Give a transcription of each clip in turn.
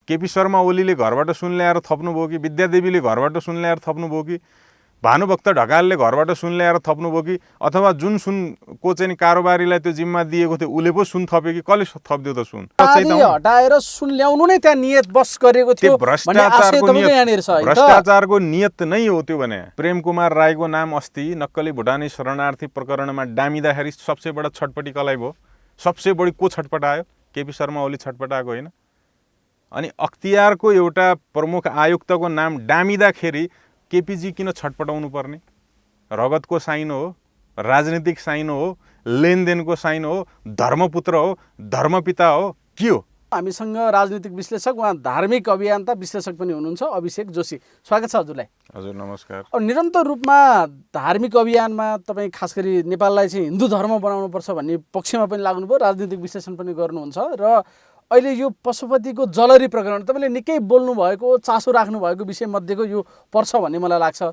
केपी शर्मा ओलीले घरबाट सुन ल्याएर थप्नुभयो कि विद्यादेवीले घरबाट सुन ल्याएर थप्नुभयो कि भानुभक्त ढकालले घरबाट सुन ल्याएर थप्नुभयो कि अथवा जुन सुनको चाहिँ कारोबारीलाई त्यो जिम्मा दिएको थियो उसले पो सुन थप्यो कि कसले थप्दियो त सुन हटाएर सुन ल्याउनु नै त्यहाँ नियत बस गरेको थियो भ्रष्टाचारको नियत नै हो त्यो भने प्रेम कुमार राईको नाम अस्ति नक्कली भुटानी शरणार्थी प्रकरणमा डामिँदाखेरि सबसे बडा छटपटी कसलाई भयो सबसे बढी को छटपटायो केपी शर्मा ओली छटपटाएको होइन अनि अख्तियारको एउटा प्रमुख आयुक्तको नाम डामिँदाखेरि केपीजी किन छटपटाउनु पर्ने रगतको साइन हो राजनीतिक साइन हो लेनदेनको साइन हो धर्मपुत्र हो धर्मपिता हो के हो हामीसँग राजनीतिक विश्लेषक उहाँ धार्मिक अभियन्ता विश्लेषक पनि हुनुहुन्छ अभिषेक जोशी स्वागत छ हजुरलाई हजुर नमस्कार अब निरन्तर रूपमा धार्मिक अभियानमा तपाईँ खास गरी नेपाललाई चाहिँ हिन्दू धर्म बनाउनुपर्छ भन्ने पक्षमा पनि लाग्नुभयो राजनीतिक विश्लेषण पनि गर्नुहुन्छ र अहिले यो पशुपतिको जलरी प्रकरण तपाईँले निकै बोल्नु भएको चासो राख्नु भएको विषय मध्येको यो पर्छ भन्ने मलाई लाग्छ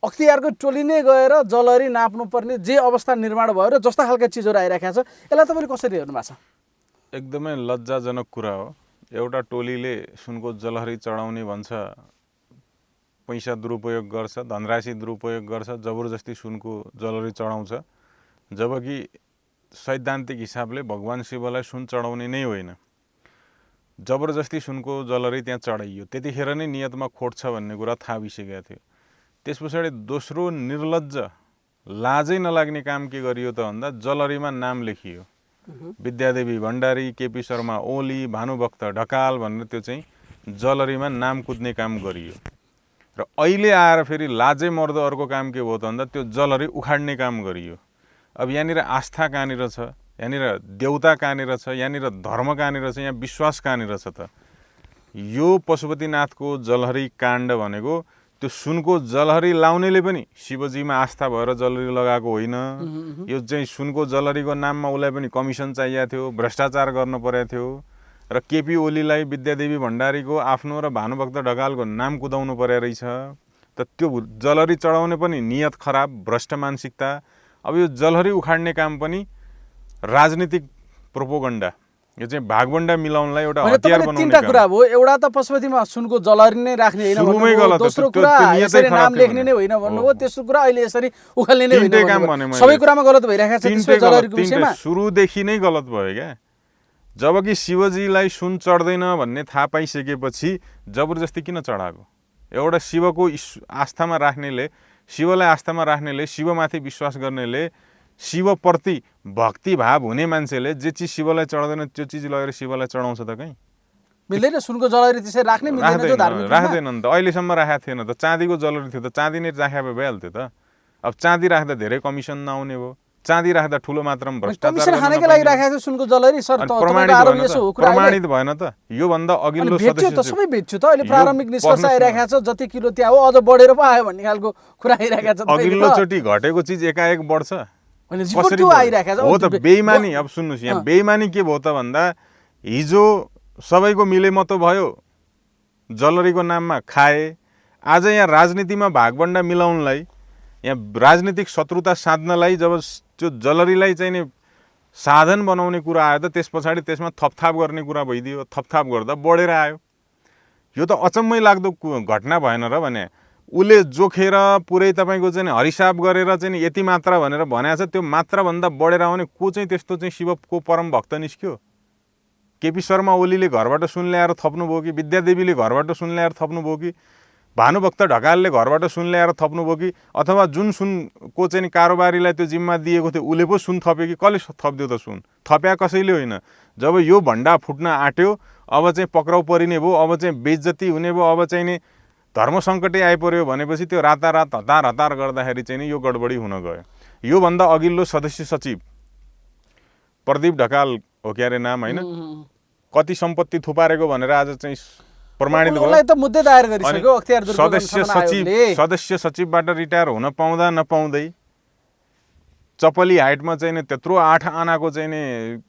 अख्तियारको टोली नै गएर जलरी नाप्नुपर्ने जे अवस्था निर्माण भयो र जस्ता खालका चिजहरू आइराखेको छ यसलाई तपाईँले कसरी हेर्नु भएको छ एकदमै लज्जाजनक कुरा हो एउटा टोलीले सुनको जलहरी चढाउने भन्छ पैसा दुरुपयोग गर्छ धनराशि दुरुपयोग गर्छ जबरजस्ती सुनको जलहरी चढाउँछ जबकि सैद्धान्तिक हिसाबले भगवान शिवलाई सुन चढाउने नै होइन जबरजस्ती सुनको जलहरी त्यहाँ चढाइयो त्यतिखेर नै नियतमा खोट छ भन्ने कुरा थाहा भइसकेको थियो त्यस पछाडि दोस्रो निर्लज्ज लाजै नलाग्ने काम के गरियो त भन्दा जलहरीमा नाम लेखियो विद्यादेवी भण्डारी केपी शर्मा ओली भानुभक्त ढकाल भनेर त्यो चाहिँ जलहरीमा नाम कुद्ने काम गरियो र अहिले आएर फेरि लाजै मर्दो अर्को काम के भयो त भन्दा त्यो जलहरी उखाड्ने काम गरियो अब यहाँनिर आस्था कहाँनिर छ यहाँनिर देउता कहाँनिर छ यहाँनिर धर्म कहाँनिर छ यहाँ विश्वास कहाँनिर छ त यो पशुपतिनाथको जलहरी काण्ड भनेको त्यो सुनको जलहरी लाउनेले पनि शिवजीमा आस्था भएर जलहरी लगाएको होइन यो चाहिँ सुनको जलहरीको नाममा उसलाई पनि कमिसन चाहिएको थियो भ्रष्टाचार गर्न परेको थियो र केपी ओलीलाई विद्यादेवी भण्डारीको आफ्नो र भानुभक्त ढकालको नाम कुदाउनु परेको रहेछ त त्यो जलहरी चढाउने पनि नियत खराब भ्रष्ट मानसिकता अब यो जलहरी उखाड्ने काम पनि राजनीतिक प्रोपोगन्डा यो चाहिँ भागबण्डा मिलाउनलाई एउटा हतियार बनाउने तीनटा कुरा हो एउटा त पशुपतिमा सुनको जलहरी नै राख्ने हैन भन्नु दोस्रो कुरा यसरी नाम लेख्ने नै होइन भन्नु हो तेस्रो कुरा अहिले यसरी उखाल्ने नै होइन सबै कुरामा गलत भइराखेको छ त्यसको जलहरीको विषयमा सुरुदेखि नै गलत भयो क्या जबकि शिवजीलाई सुन चढ्दैन भन्ने थाहा पाइसकेपछि जबरजस्ती किन चढाएको एउटा शिवको आस्थामा राख्नेले शिवलाई आस्थामा राख्नेले शिवमाथि विश्वास गर्नेले शिवप्रति भक्ति भाव हुने मान्छेले जे चिज शिवलाई चढाउँदैन त्यो चिज लगेर शिवलाई चढाउँछ त कहीँ मिल्दैन सुनको जलहरी त्यसरी राख्ने मिल्दैन त्यो धार्मिक राख्दैन नि त अहिलेसम्म राखेको थिएन त चाँदीको जलहरी थियो त चाँदी नै राखे भइहाल्थ्यो त अब चाँदी राख्दा धेरै कमिसन नआउने भयो चाँदी राख्दा ठुलो मात्रामा भ्रष्टाचार खानेको लागि राखेको छ सुनको जलहरी सर प्रमाणित भएन त यो भन्दा अघिल्लो सदस्य त सबै बेच्छु त अहिले प्रारम्भिक निष्कर्ष आइराखेको छ जति किलो त्यहाँ हो अझ बढेर पो आयो भन्ने खालको कुरा आइराखेको छ अघिल्लो चोटि घटेको चिज एकाएक बढ्छ कसरी आइराखेको हो त बेइमानी अब सुन्नुस् यहाँ बेइमानी के भयो त भन्दा हिजो सबैको मिलेमतो भयो जलहरीको नाममा खाए आज यहाँ राजनीतिमा भागबण्डा मिलाउनलाई यहाँ राजनीतिक शत्रुता साध्नलाई जब त्यो जलहरीलाई चाहिँ नि साधन बनाउने कुरा आयो त त्यस पछाडि त्यसमा थपथाप गर्ने कुरा भइदियो थपथाप गर्दा बढेर आयो यो त अचम्मै लाग्दो घटना भएन र भने उसले जोखेर पुरै तपाईँको चाहिँ हरिसाप गरेर चाहिँ यति मात्रा भनेर भनेको छ त्यो मात्राभन्दा बढेर आउने को चाहिँ त्यस्तो चाहिँ शिवको परम भक्त निस्क्यो केपी शर्मा ओलीले घरबाट सुन ल्याएर थप्नुभयो कि विद्यादेवीले घरबाट सुन ल्याएर थप्नुभयो कि भानुभक्त ढकालले घरबाट सुन ल्याएर थप्नुभयो कि अथवा जुन सुनको चाहिँ कारोबारीलाई त्यो जिम्मा दिएको थियो उसले पो सुन थप्यो कि कसले थप्दियो त सुन थप्या कसैले होइन जब यो भण्डा फुट्न आँट्यो अब चाहिँ पक्राउ परिने भयो अब चाहिँ बेइज्जती हुने भयो अब चाहिँ नि धर्म सङ्कटै आइपर्यो भनेपछि त्यो रातारात हतार हतार गर्दाखेरि चाहिँ नि यो गडबडी हुन गयो योभन्दा अघिल्लो सदस्य सचिव प्रदीप ढकाल हो क्यारे नाम होइन कति सम्पत्ति थुपारेको भनेर आज चाहिँ प्रमाणित भयो सदस्य सचिवबाट रिटायर हुन पाउँदा नपाउँदै चपली हाइटमा चाहिँ नि त्यत्रो 8 आनाको चाहिँ नि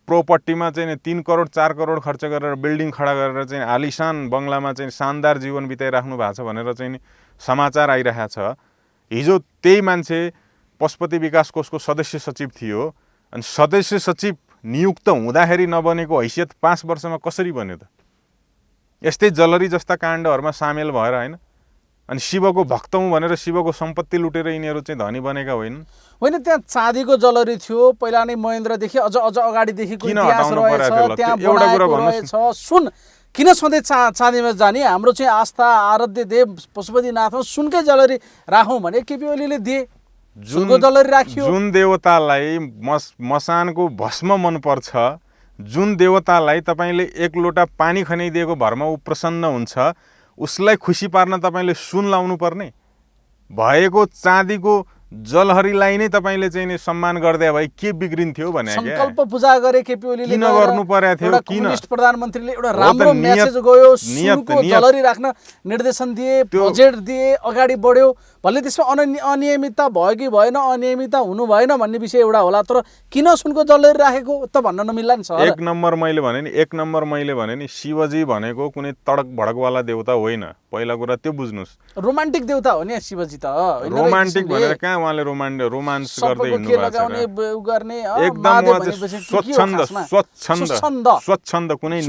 प्रोपर्टीमा चाहिँ 3 करोड 4 करोड खर्च गरेर बिल्डिङ खडा गरेर चाहिँ आलिशान बङ्गलामा चाहिँ शानदार जीवन बिताइराख्नु भएको छ भनेर चाहिँ समाचार आइरहेको छ हिजो त्यही मान्छे पशुपति विकास कोषको सदस्य सचिव थियो अनि सदस्य सचिव नियुक्त हुँदाखेरि नबनेको हैसियत 5 वर्षमा कसरी बन्यो त यस्तै जलरी जस्ता काण्डहरूमा सामेल भएर होइन अनि शिवको भक्त हुँ भनेर शिवको सम्पत्ति लुटेर यिनीहरू चाहिँ धनी बनेका होइनन्। होइन त्यहाँ चाँदीको जलरी थियो पहिला नै महेन्द्रदेखि अझ अगाडिदेखिको किन इतिहास हटाउनु परेको थियो ल? रहेछ, त्यहाँ त्यो एउटा कुरा बनाएको भन्नुहोस् रहेछ। सुन किन सधैँ चाँदीमा जाने? हाम्रो चाहिँ आस्था आराध्य देव पशुपतिनाथमा सुनकै जलरी राखौँ भने केपी ओलीले दिए, सुनको जलरी राखियो। जुन देवतालाई मसानको भस्म मनपर्छ, जुन देवतालाई तपाईँले एक लोटा पानी खनाइदिएको भरमा ऊ प्रसन्न हुन्छ, उसलाई खुसी पार्न तपाईँले सुन लाउनु पर्ने? भएको चाँदीको जलहरीलाई नै तपाईँले चाहिँ नि सम्मान गर्दै भए के बिग्रिन्थ्यो भने संकल्प पूजा गरे केपी ओलीले, किन गर्नु पर्या थियो? किन कम्युनिस्ट प्रधानमन्त्रीले एउटा राम्रो मेसेज गयो, सुनको जलरी राख्न निर्देशन दिए, बजेट दिए, अगाडि बढ्यो। भले त्यसमा अनियमितता भयो कि भएन, अनियमितता हुनु भएन भन्ने विषय एउटा होला, तर किन सुनको जलरी राखेको त भन्न नमिल्ला नि सर। एक नम्बर मैले भने नि शिवजी भनेको कुनै तडक भडकवाला देवता होइन। पहिला कुरा त्यो बुझ्नुहोस्। रोमान्टिक देवता हो नि शिवजी त। रोमान्टिक भनेर कहाँ उहाँले रोमान्स गर्दै हिँड्नु भएको छ? स्वच्छन्द कुनै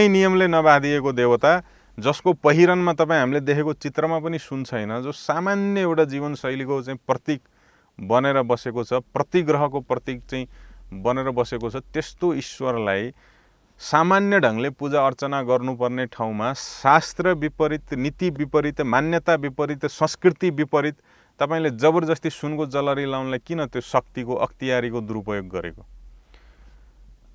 नियमले नबाँधिएको देवता, जसको पहिरनमा तपाईँ हामीले देखेको चित्रमा पनि सुन छैन, जो सामान्य एउटा जीवनशैलीको चाहिँ प्रतीक बनेर बसेको छ, प्रतिग्रहको प्रतीक चाहिँ बनेर बसेको छ, त्यस्तो ईश्वरलाई सामान्य ढङ्गले पूजा अर्चना गर्नुपर्ने ठाउँमा शास्त्र विपरीत, नीति विपरीत, मान्यता विपरीत, संस्कृति विपरीत तपाईँले जबरजस्ती सुनको जलरी लाउनलाई किन त्यो शक्तिको अख्तियारीको दुरुपयोग गरेको?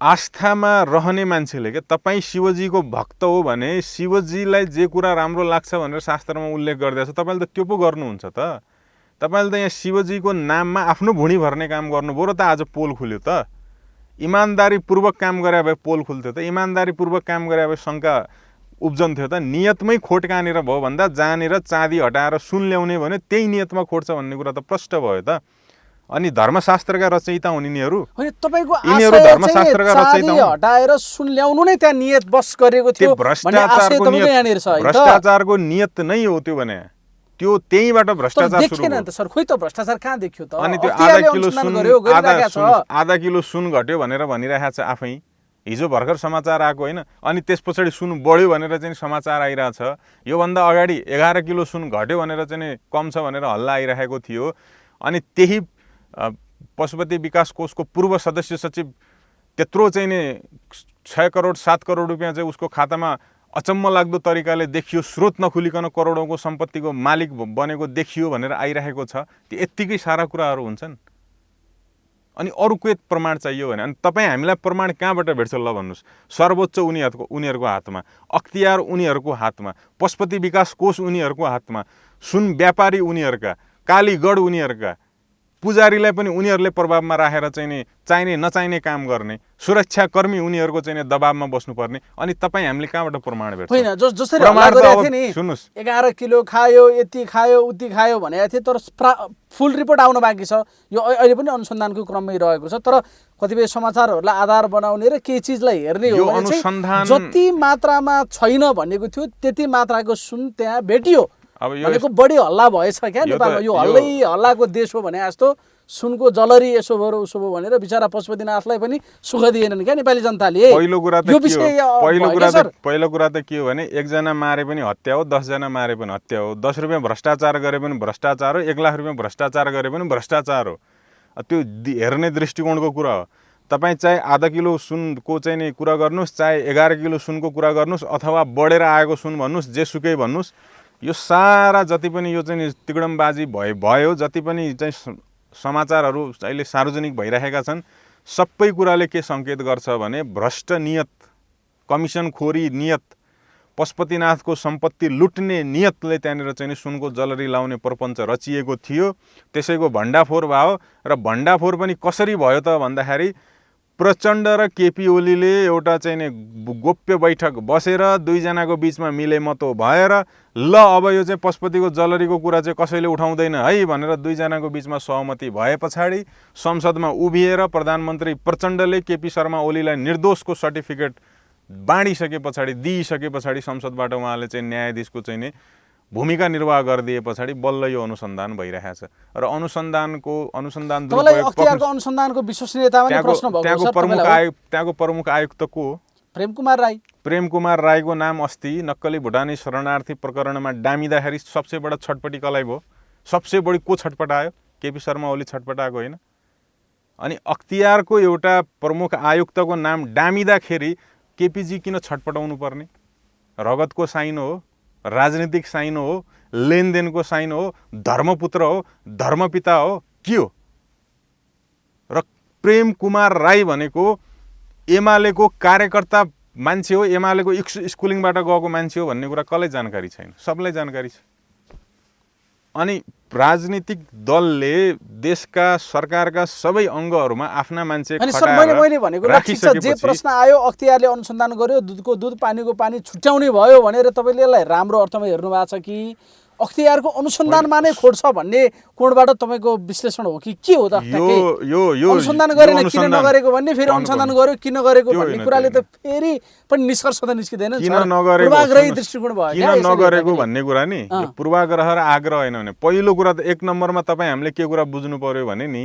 आस्थामा रहने मान्छेले के तपाईँ शिवजीको भक्त हो भने शिवजीलाई जे कुरा राम्रो लाग्छ भनेर शास्त्रमा उल्लेख गरिदिएको छ, तपाईँले त त्यो पो गर्नुहुन्छ त। तपाईँले त यहाँ शिवजीको नाममा आफ्नो भुँडी भर्ने काम गर्नुभयो र त आज पोल खुल्यो त। इमान्दारीपूर्वक काम गरे भए पोल खुल्थ्यो त, इमान्दारीपूर्वक काम गरे भए शङ्का उब्जन्थ्यो त। नियतमै खोट कहाँनिर भयो भन्दा जहाँनिर चाँदी हटाएर सुन ल्याउने भने त्यही नियतमा खोट छ भन्ने कुरा त प्रष्ट भयो त। अनि धर्मशास्त्रका रचयिता हुन् यिनीहरू। यिनीहरू धर्मशास्त्रका रचयिता हुन्। हटाएर सुन ल्याउनु नै त्यहाँ नियत बस गरेको थियो। भ्रष्टाचारको नियत नै हो त्यो भने, त्यो त्यहीबाट भ्रष्टाचार सुरु देखिएन नि त सर। खोइ त भ्रष्टाचार कहाँ देखियो त? अनि त्यो आधा किलो सुन घट्यो भनेर भनिरहेको छ आफै। हिजो भर्खर समाचार आएको होइन, अनि त्यस पछाडि सुन बढ्यो भनेर चाहिँ समाचार आइरहेछ। योभन्दा अगाडि 11 किलो सुन घट्यो भनेर चाहिँ कम छ भनेर हल्ला आइरहेको थियो। अनि त्यही पशुपति विकास कोषको पूर्व सदस्य सचिव त्यत्रो चाहिँ नि 6 करोड 7 करोड रुपियाँ चाहिँ उसको खातामा अचम्म लाग्दो तरिकाले देखियो, स्रोत नखुलिकन करोडौँको सम्पत्तिको मालिक बनेको देखियो भनेर आइरहेको छ। त्यो यत्तिकै सारा कुराहरू हुन्छन्। अनि अरू के प्रमाण चाहियो भने, अनि तपाईँ हामीलाई प्रमाण कहाँबाट भेट्छ ल भन्नुहोस्? सर्वोच्च उनीहरूको हातमा, अख्तियार उनीहरूको हातमा, पशुपति विकास कोष उनीहरूको हातमा, सुन व्यापारी उनीहरूका, कालीगढ उनीहरूका, पुजारीलाई पनि उनीहरूले प्रभावमा राखेर चाहिँ नि चाहिने नचाहिने काम गर्ने, सुरक्षाकर्मी उनीहरूको चाहिँ दबावमा बस्नुपर्ने। अनि तपाईँ हामीले कहाँबाट प्रमाण भेट्छ? होइन, जसरी हल्ला गरेको थियो नि, सुन्नुहोस् 11 किलो खायो, यति खायो, उति खायो भनेको थियो, तर फुल रिपोर्ट आउन बाँकी छ। यो अहिले पनि अनुसन्धानको क्रममै रहेको छ। तर कतिपय समाचारहरूलाई आधार बनाउने र केही चिजलाई हेर्ने हो भने चाहिँ जति मात्रामा छैन भनेको थियो त्यति मात्राको सुन त्यहाँ भेटियो। अब यो बढी हल्ला भएछ क्या नेपालमा। यो हल्लाको देश हो भने जस्तो सुनको जलरी यसो भयो उसो भयो भनेर बिचरा पशुपतिनाथलाई पनि सुख दिएनन् क्या नेपाली जनताले। पहिलो कुरा त के हो भने, एकजना मारे पनि हत्या हो, 10 जना मारे पनि हत्या हो, 10 रुपियाँ भ्रष्टाचार गरे पनि भ्रष्टाचार हो, 1 लाख रुपियाँ भ्रष्टाचार गरे पनि भ्रष्टाचार हो। त्यो हेर्ने दृष्टिकोणको कुरा हो। तपाईँ चाहे आधा किलो सुनको चाहिँ नि कुरा गर्नुहोस्, चाहे 11 किलो सुनको कुरा गर्नुहोस्, अथवा बढेर आएको सुन भन्नुहोस्, जेसुकै भन्नुहोस्, यो सारा जति पनि यो चाहिँ तिगडमबाजी भयो, जति पनि चाहिँ समाचारहरू अहिले सार्वजनिक भइरहेका छन्, सबै कुराले के सङ्केत गर्छ भने भ्रष्ट नियत, कमिसनखोरी नियत, पशुपतिनाथको सम्पत्ति लुट्ने नियतले त्यहाँनिर चाहिँ सुनको जलरी लाउने प्रपञ्च रचिएको थियो। त्यसैको भण्डाफोर भयो। र भण्डाफोर पनि कसरी भयो त भन्दाखेरि प्रचण्ड र केपी ओलीले एउटा चाहिँ नि गोप्य बैठक बसेर 2 जनाको बिचमा मिलेमतो भएर ल अब यो चाहिँ पशुपतिको जलरीको कुरा चाहिँ कसैले उठाउँदैन है भनेर 2 जनाको बिचमा सहमति भए पछाडि संसदमा उभिएर प्रधानमन्त्री प्रचण्डले केपी शर्मा ओलीलाई निर्दोषको सर्टिफिकेट बाँडिसके पछाडि, दिइसके पछाडि संसदबाट उहाँले चाहिँ न्यायाधीशको चाहिँ नि भूमिका निर्वाह गरिदिए पछाडि बल्ल यो अनुसन्धान भइरहेको छ। र अनुसन्धानको विश्वसनीयतामा प्रश्न भएको छ। त्यहाँको प्रमुख आयुक्त को हो? प्रेमकुमार राई। प्रेमकुमार राईको नाम अस्ति नक्कली भुटानी शरणार्थी प्रकरणमा डामिँदाखेरि सबसे बडा छटपटी कसलाई भयो? सबसे बढी को छटपटायो? केपी शर्मा ओली छटपटाएको होइन? अनि अख्तियारको एउटा प्रमुख आयुक्तको नाम डामिँदाखेरि केपीजी किन छटपटाउनु पर्ने? रगतको साइन हो, राजनीतिक साइन हो, लेनदेनको साइन हो, धर्मपुत्र हो, धर्मपिता हो, के हो? र प्रेमकुमार राई भनेको एमालेको कार्यकर्ता मान्छे हो, एमालेको स्कुलिङबाट गएको मान्छे हो भन्ने कुरा कसलाई जानकारी छैन? सबलाई जानकारी छ। अनि राजनीतिक दलले देशका सरकारका सबै अङ्गहरूमा आफ्ना मान्छे अनि सर मैले भनेको ल ठिक छ, जे प्रश्न आयो अख्तियारले अनुसन्धान गर्यो, दुधको दुध पानीको पानी छुट्याउने भयो भनेर तपाईँले यसलाई राम्रो अर्थमा हेर्नु भएको छ कि अख्तियारको अनुसन्धानमा नै खोट छ भन्ने कोणबाट तपाईँको विश्लेषण हो कि के हो त? अनुसन्धान गरेन किन नगरेको भन्ने, फेरि अनुसन्धान गर्यो किन गरेको भन्ने कुराले त फेरि पनि निष्कर्ष त निस्किँदैन। पूर्वाग्रही दृष्टिकोण भयो किन नगरेको भन्ने कुरा नि पूर्वाग्रह र आग्रह होइन भने पहिलो कुरा त एक नम्बरमा तपाईँ हामीले के कुरा बुझ्नु पर्यो भने नि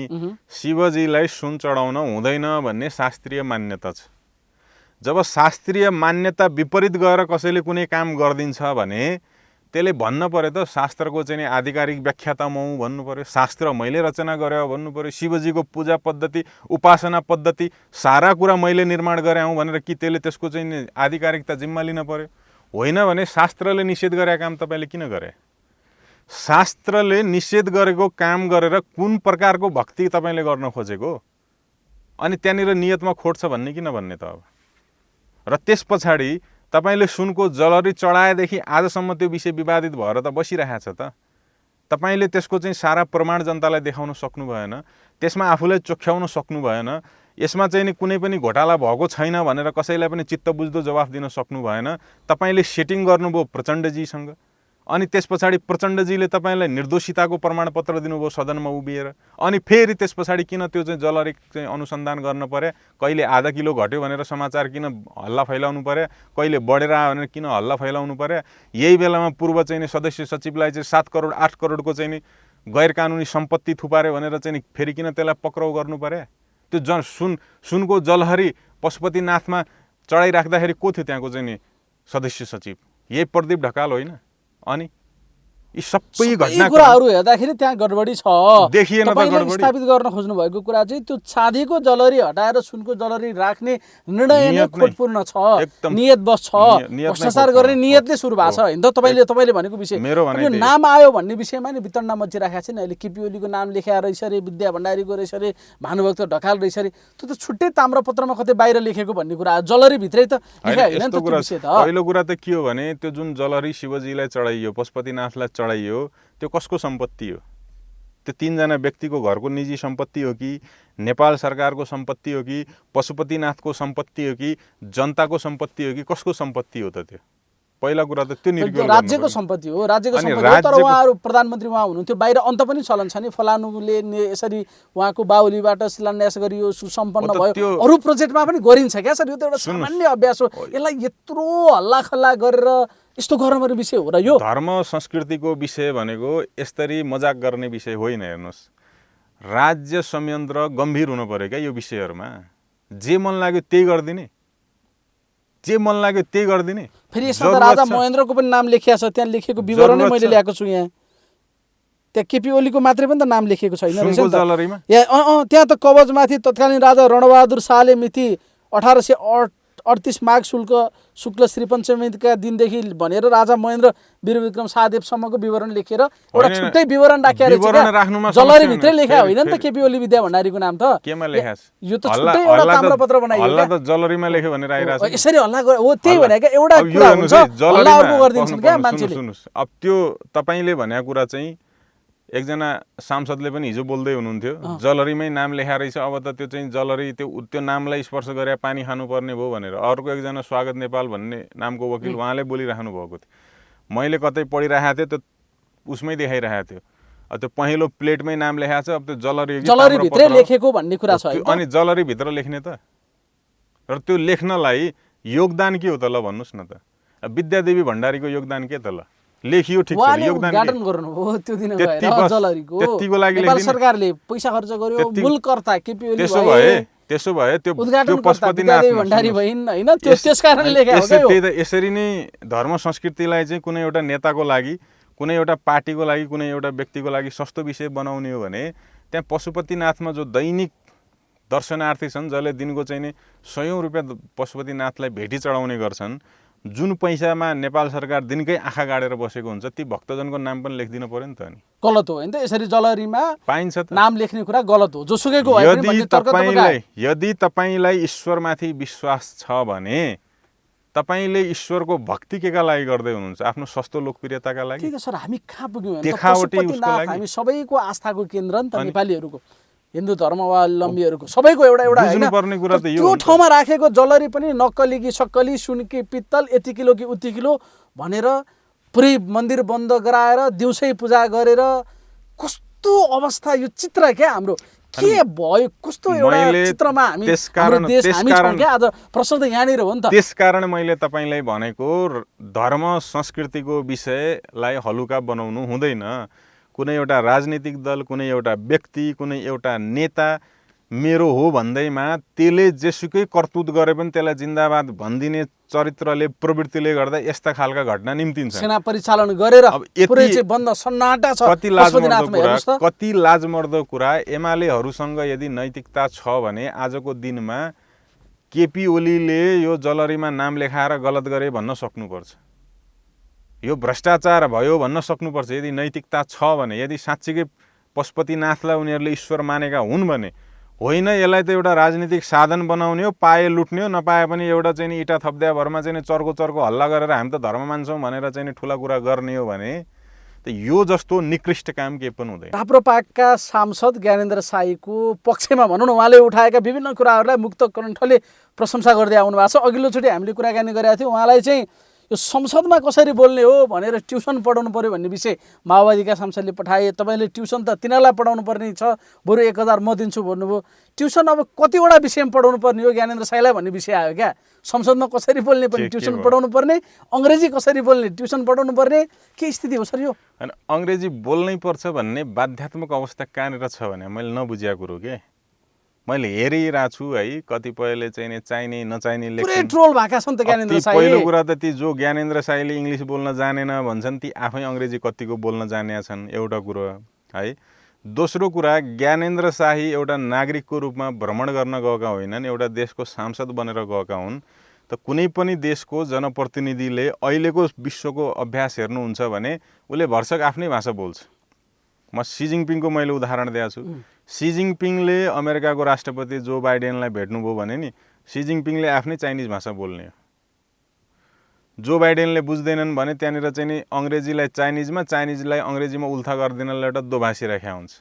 शिवजीलाई सुन चढाउन हुँदैन भन्ने शास्त्रीय मान्यता छ। जब शास्त्रीय मान्यता विपरीत गएर कसैले कुनै काम गरिदिन्छ भने त्यसले भन्न पर्यो त शास्त्रको चाहिँ आधिकारिक व्याख्या त म भन्नु पर्यो, शास्त्र मैले रचना गरे भन्नु पर्यो, शिवजीको पूजा पद्धति उपासना पद्धति सारा कुरा मैले निर्माण गरे हूँ भनेर कि त्यसले त्यसको चाहिँ आधिकारिकता जिम्मा लिन पर्यो? होइन भने शास्त्रले निषेध गरेको काम तपाईँले किन गरे? शास्त्रले निषेध गरेको काम गरेर कुन प्रकारको भक्ति तपाईँले गर्न खोजेको? अनि त्यहाँनिर नियतमा खोट छ भन्ने किन भन्ने त अब? र त्यस पछाडि तपाईले सुनको जलरी चढाएदेखि आजसम्म त्यो विषय विवादित भएर त बसिरहेको छ त। तपाईले त्यसको चाहिँ सारा प्रमाण जनतालाई देखाउन सक्नु भएन, त्यसमा आफूलाई चोख्याउन सक्नु भएन, यसमा चाहिँ नि कुनै पनि घोटाला भएको छैन भनेर कसैलाई पनि चित्त बुझ्दो जवाफ दिन सक्नु भएन। तपाईले सेटिङ गर्नुभयो प्रचण्डजीसँग, अनि त्यस पछाडि प्रचण्डजीले तपाईलाई निर्दोषिताको प्रमाणपत्र दिनुभयो सदनमा उभिएर, अनि फेरि त्यस पछाडि किन त्यो चाहिँ जलरी चाहिँ अनुसन्धान गर्न पर्यो? कहिले आधा किलो घट्यो भनेर समाचार किन हल्ला फैलाउनु पर्यो? कहिले बढेर आयो भनेर किन हल्ला फैलाउनु पर्यो? यही बेलामा पूर्व चाहिँ सदस्य सचिवलाई चाहिँ 7 करोड 8 करोडको चाहिँ गैर कानुनी सम्पत्ति थुपार्यो भनेर चाहिँ फेरि किन त्यसलाई पक्राउ गर्नु पर्यो? त्यो सुनको जलहरी पशुपतिनाथमा चढाइराख्दाखेरि को थियो त्यहाँको चाहिँ सदस्य सचिव? यही प्रदीप ढकाल होइन? अनि यी सबै कुराहरू हेर्दाखेरि त्यहाँ गडबडी छ। देखिएन त गडबडी। स्थापित गर्न खोज्नु भएको कुरा चाहिँ त्यो चाँदीको जलरी हटाएर सुनको जलरी राख्ने निर्णय नै खोटपूर्ण छ, नियत बस छ, भ्रष्टाचार गर्ने नियतले सुरु भएको छ हैन त? तपाईले भनेको विषय यो नाम आयो भन्ने विषयमा नि वितण्डा मचिराखेको छ नि अहिले। केपी ओलीको नाम लेखेर रहेछ रे, विद्या भण्डारीको रहेछ रे, भानुभक्त ढकाल रहेछ रे, त्यो त छुट्टै ताम्रपत्रमा कतै बाहिर लेखेको भन्ने कुरा जलरी भित्रै त लेखेको हैन त त्यो विषय त। पहिलो कुरा त के हो भने त्यो जुन जलरी शिवजीलाई चढाइयो, पशुपतिनाथलाई चढाइयो, त्यो कसको सम्पत्ति हो? त्यो 3 जना व्यक्तिको घरको निजी सम्पत्ति हो कि नेपाल सरकारको सम्पत्ति हो कि पशुपतिनाथको सम्पत्ति हो कि जनताको सम्पत्ति हो कि कसको सम्पत्ति हो त? त्यो पहिला कुरा त त्यो निर्णय राज्यको सम्पत्ति हो, राज्यको सम्पत्ति हो। तर उहाँहरू प्रधानमन्त्री उहाँ हुनुहुन्थ्यो, बाहिर अन्त पनि चलन छ नि, फलानुले यसरी उहाँको बाहुलीबाट शिलान्यास गरियो, सुसम्पन्न भयो, अरू प्रोजेक्टमा पनि गरिन्छ क्या सर? यो त एउटा सामान्य अभ्यास हो। यसलाई यत्रो हल्लाखल्ला गरेर यस्तो गर्नुपर्ने विषय हो र यो धर्म संस्कृतिको विषय भनेको यसरी मजाक गर्ने विषय होइन। हेर्नुहोस्, राज्य संयन्त्र गम्भीर हुनु पर्यो क्या यो विषयहरूमा। जे मन लाग्यो त्यही गरिदिने, जे मन लाग्यो त्यही गरिदिने। फेरि यसमा त राजा महेन्द्रको पनि नाम लेखिया छ, त्यहाँ लेखेको विवरणै मैले ल्याएको छु यहाँ। त्यहाँ केपी ओलीको मात्रै पनि त नाम लेखेको छैन रहेछ नि त। त्यहाँ त कवचमाथि तत्कालीन राजा रणबहादुर शाहले मिति 1838 माघ शुक्ल श्री पञ्चमीका दिनदेखि भनेर राजा महेन्द्र वीरविक्रम शाहदेवसम्मको विवरण लेखेर एउटा छुट्टै विवरण राखेर जलरी भित्रै लेखा होइन नि त केपी ओली विद्या भण्डारीको नाम त? केमा लेखास? यो त छुट्टै एउटा ताम्रपत्र बनाइयो। हल्ला त जलरीमा लेख्यो भनेर आइराछ। यसरी हल्ला हो त्यही भनेको एउटा कुरा हुन्छ, हल्ला अर्को गरिदिन्छन् क्या मान्छेले। सुन्नुस्, अब त्यो तपाईले भनेको कुरा चाहिँ एकजना सांसदले पनि हिजो बोल्दै हुनुहुन्थ्यो, जलरीमै नाम लेखा रहेछ, अब त त्यो चाहिँ जलरी त्यो नामलाई स्पर्श गरे पानी खानुपर्ने भयो भनेर। अर्को एकजना स्वागत नेपाल भन्ने नामको वकिल उहाँले बोलिराख्नु भएको थियो। मैले कतै पढिरहेको थिएँ, त्यो उसमै देखाइरहेको थियो, त्यो पहेँलो प्लेटमै नाम लेखाएको छ। अब त्यो जलरी भित्रै लेखेको भन्ने कुरा छ। अनि जलरी भित्र लेख्ने त? र त्यो लेख्नलाई योगदान के हो त? ल भन्नुहोस् न त। विद्यादेवी भण्डारीको योगदान के त? ल लेखियो ठिक छ, योगदान उद्घाटन गर्नुभयो त्यो दिन गएर जलरीको। त्यतिको लागि नेपाल सरकारले पैसा खर्च गर्यो, मूलकर्ता केपी ओली त्यसो भए त्यसो भए त्यो उद्घाटनकर्ता पशुपतिनाथ विद्यादेवी भण्डारी भइन् हैन, त्यो त्यसकारण लेखेको हो क्या यो। त्यही त यसरी नै धर्म संस्कृतिलाई चाहिँ कुनै एउटा नेताको लागि, कुनै एउटा पार्टीको लागि, कुनै एउटा व्यक्तिको लागि सस्तो विषय बनाउने हो भने त्यहाँ पशुपतिनाथमा जो दैनिक दर्शनार्थी छन्, जसले दिनको चाहिँ नि 100औं रुपियाँ पशुपतिनाथलाई भेटी चढाउने गर्छन्, जुन पैसामा नेपाल सरकार दिनकै आँखा गाडेर बसेको हुन्छ, ती भक्तजनको नाम पनि लेखिदिनु पर्यो नि त। नि गलत हो हैन त, यसरी जलहरीमा पाइन्छ त। नाम लेख्ने कुरा गलत हो, जोसुकैको भए पनि भन्ने तर्क तपाईँ यदि तपाईँलाई ईश्वरमाथि विश्वास छ भने तपाईँले ईश्वरको भक्ति केका लागि गर्दै हुनुहुन्छ? आफ्नो सस्तो लोकप्रियताका लागि? ठीक छ सर, हामी कहाँ पुग्यौँ भने देखावटी उसको पशुपतिनाथ लागि? हामी सबैको आस्थाको केन्द्र नि त, नेपालीहरूको, हिन्दू धर्मावलम्बीहरूको सबैको एउटा एउटा हैन। बुझ्नुपर्ने कुरा त यो त्यो हो नि त। ठाउँमा राखेको जलहरी पनि नक्कली कि सक्कली, सुनकी पित्तल, यति किलो कि उति किलो भनेर पुरै मन्दिर बन्द गराएर दिउँसै पूजा गरेर कस्तो अवस्था, यो चित्र क्या हाम्रो के भयो, कस्तो एउटा चित्रमा हामी हाम्रो देश हामी छौँ क्या। आज प्रश्न त यहाँनिर हो नि त। त्यसकारण मैले तपाईँलाई भनेको धर्म संस्कृतिको विषयलाई हलुका बनाउनु हुँदैन। कुनै एउटा राजनीतिक दल, कुनै एउटा व्यक्ति, कुनै एउटा नेता मेरो हो भन्दैमा त्यसले जेसुकै करतुत गरे पनि त्यसलाई जिन्दाबाद भनिदिने चरित्रले, प्रवृत्तिले गर्दा यस्ता खालका घटना निम्तिन्छ। सेना परिचालन गरेर पुरै चाहिँ बन्द सन्नाटा छ। कति लाजमर्दो कुरा। एमालेहरूसँग यदि नैतिकता छ भने आजको दिनमा केपी ओलीले यो जलहरीमा नाम लेखाएर गलत गरे भन्न सक्नुपर्छ, यो भ्रष्टाचार भयो भन्न सक्नुपर्छ। यदि नैतिकता छ भने, यदि साँच्चीकै पशुपतिनाथलाई उनीहरूले ईश्वर मानेका हुन् भने, होइन यसलाई त एउटा राजनीतिक साधन बनाउने हो, पाए लुट्ने हो, नपाए पनि एउटा चाहिँ इँटा थप्दिया भरमा चाहिँ चर्को हल्ला गरेर हामी त धर्म मान्छौँ भनेर चाहिँ ठुला कुरा गर्ने हो भने त यो जस्तो निकृष्ट काम केही पनि हुँदैन। राप्रपाका सांसद ज्ञानेन्द्र साईको पक्षमा भनौँ न, उहाँले उठाएका विभिन्न कुराहरूलाई मुक्त कण्ठले प्रशंसा गर्दै आउनु भएको छ। अघिल्लोचोटि हामीले कुराकानी गरेका थियौँ, उहाँलाई चाहिँ यो संसदमा कसरी बोल्ने हो भनेर ट्युसन पढाउनु पर्यो भन्ने विषय माओवादीका सांसदले पठाए। तपाईँले ट्युसन त तिनीहरूलाई पढाउनु पर्ने छ, बरु 1000 म दिन्छु भन्नुभयो। ट्युसन अब कतिवटा विषयमा पढाउनु पर्ने हो ज्ञानेन्द्र साईलाई भन्ने विषय आयो क्या। संसदमा कसरी बोल्ने पनि ट्युसन पढाउनु पर्ने, अङ्ग्रेजी कसरी बोल्ने ट्युसन पढाउनु पर्ने, के स्थिति हो सर यो? अनि अङ्ग्रेजी बोल्नै पर्छ भन्ने बाध्यात्मक अवस्था कहाँनिर छ भने मैले नबुझेको कुरो के मैले हेरिरहेको छु है। कतिपयले चाहिँ चाहिने नचाहिने पुरै ट्रोल भएका छन् त ज्ञानेन्द्र साई। पहिलो कुरा त ती जो ज्ञानेन्द्र साईले इङ्ग्लिस बोल्न जानेन भन्छन्, ती आफै अङ्ग्रेजी कतिको बोल्न जानेका छन्, एउटा कुरो है। दोस्रो कुरा, ज्ञानेन्द्र साई एउटा नागरिकको रूपमा भ्रमण गर्न गएका होइनन्, एउटा देशको सांसद बनेर गएका हुन्। त कुनै पनि देशको जनप्रतिनिधिले अहिलेको विश्वको अभ्यास हेर्नुहुन्छ भने उसले भरसक आफ्नै भाषा बोल्छ। म सी जिङपिङको मैले उदाहरण दिएको छु। सी जिङपिङले अमेरिकाको राष्ट्रपति जो बाइडेनलाई भेट्नुभयो भने नि सी जिङपिङले आफ्नै चाइनिज भाषा बोल्ने हो। जो बाइडेनले बुझ्दैनन् भने त्यहाँनिर चाहिँ नि अङ्ग्रेजीलाई चाइनिजमा, चाइनिजलाई अङ्ग्रेजीमा उल्था गरिदिनलाई एउटा दोभाषी राख्या हुन्छ।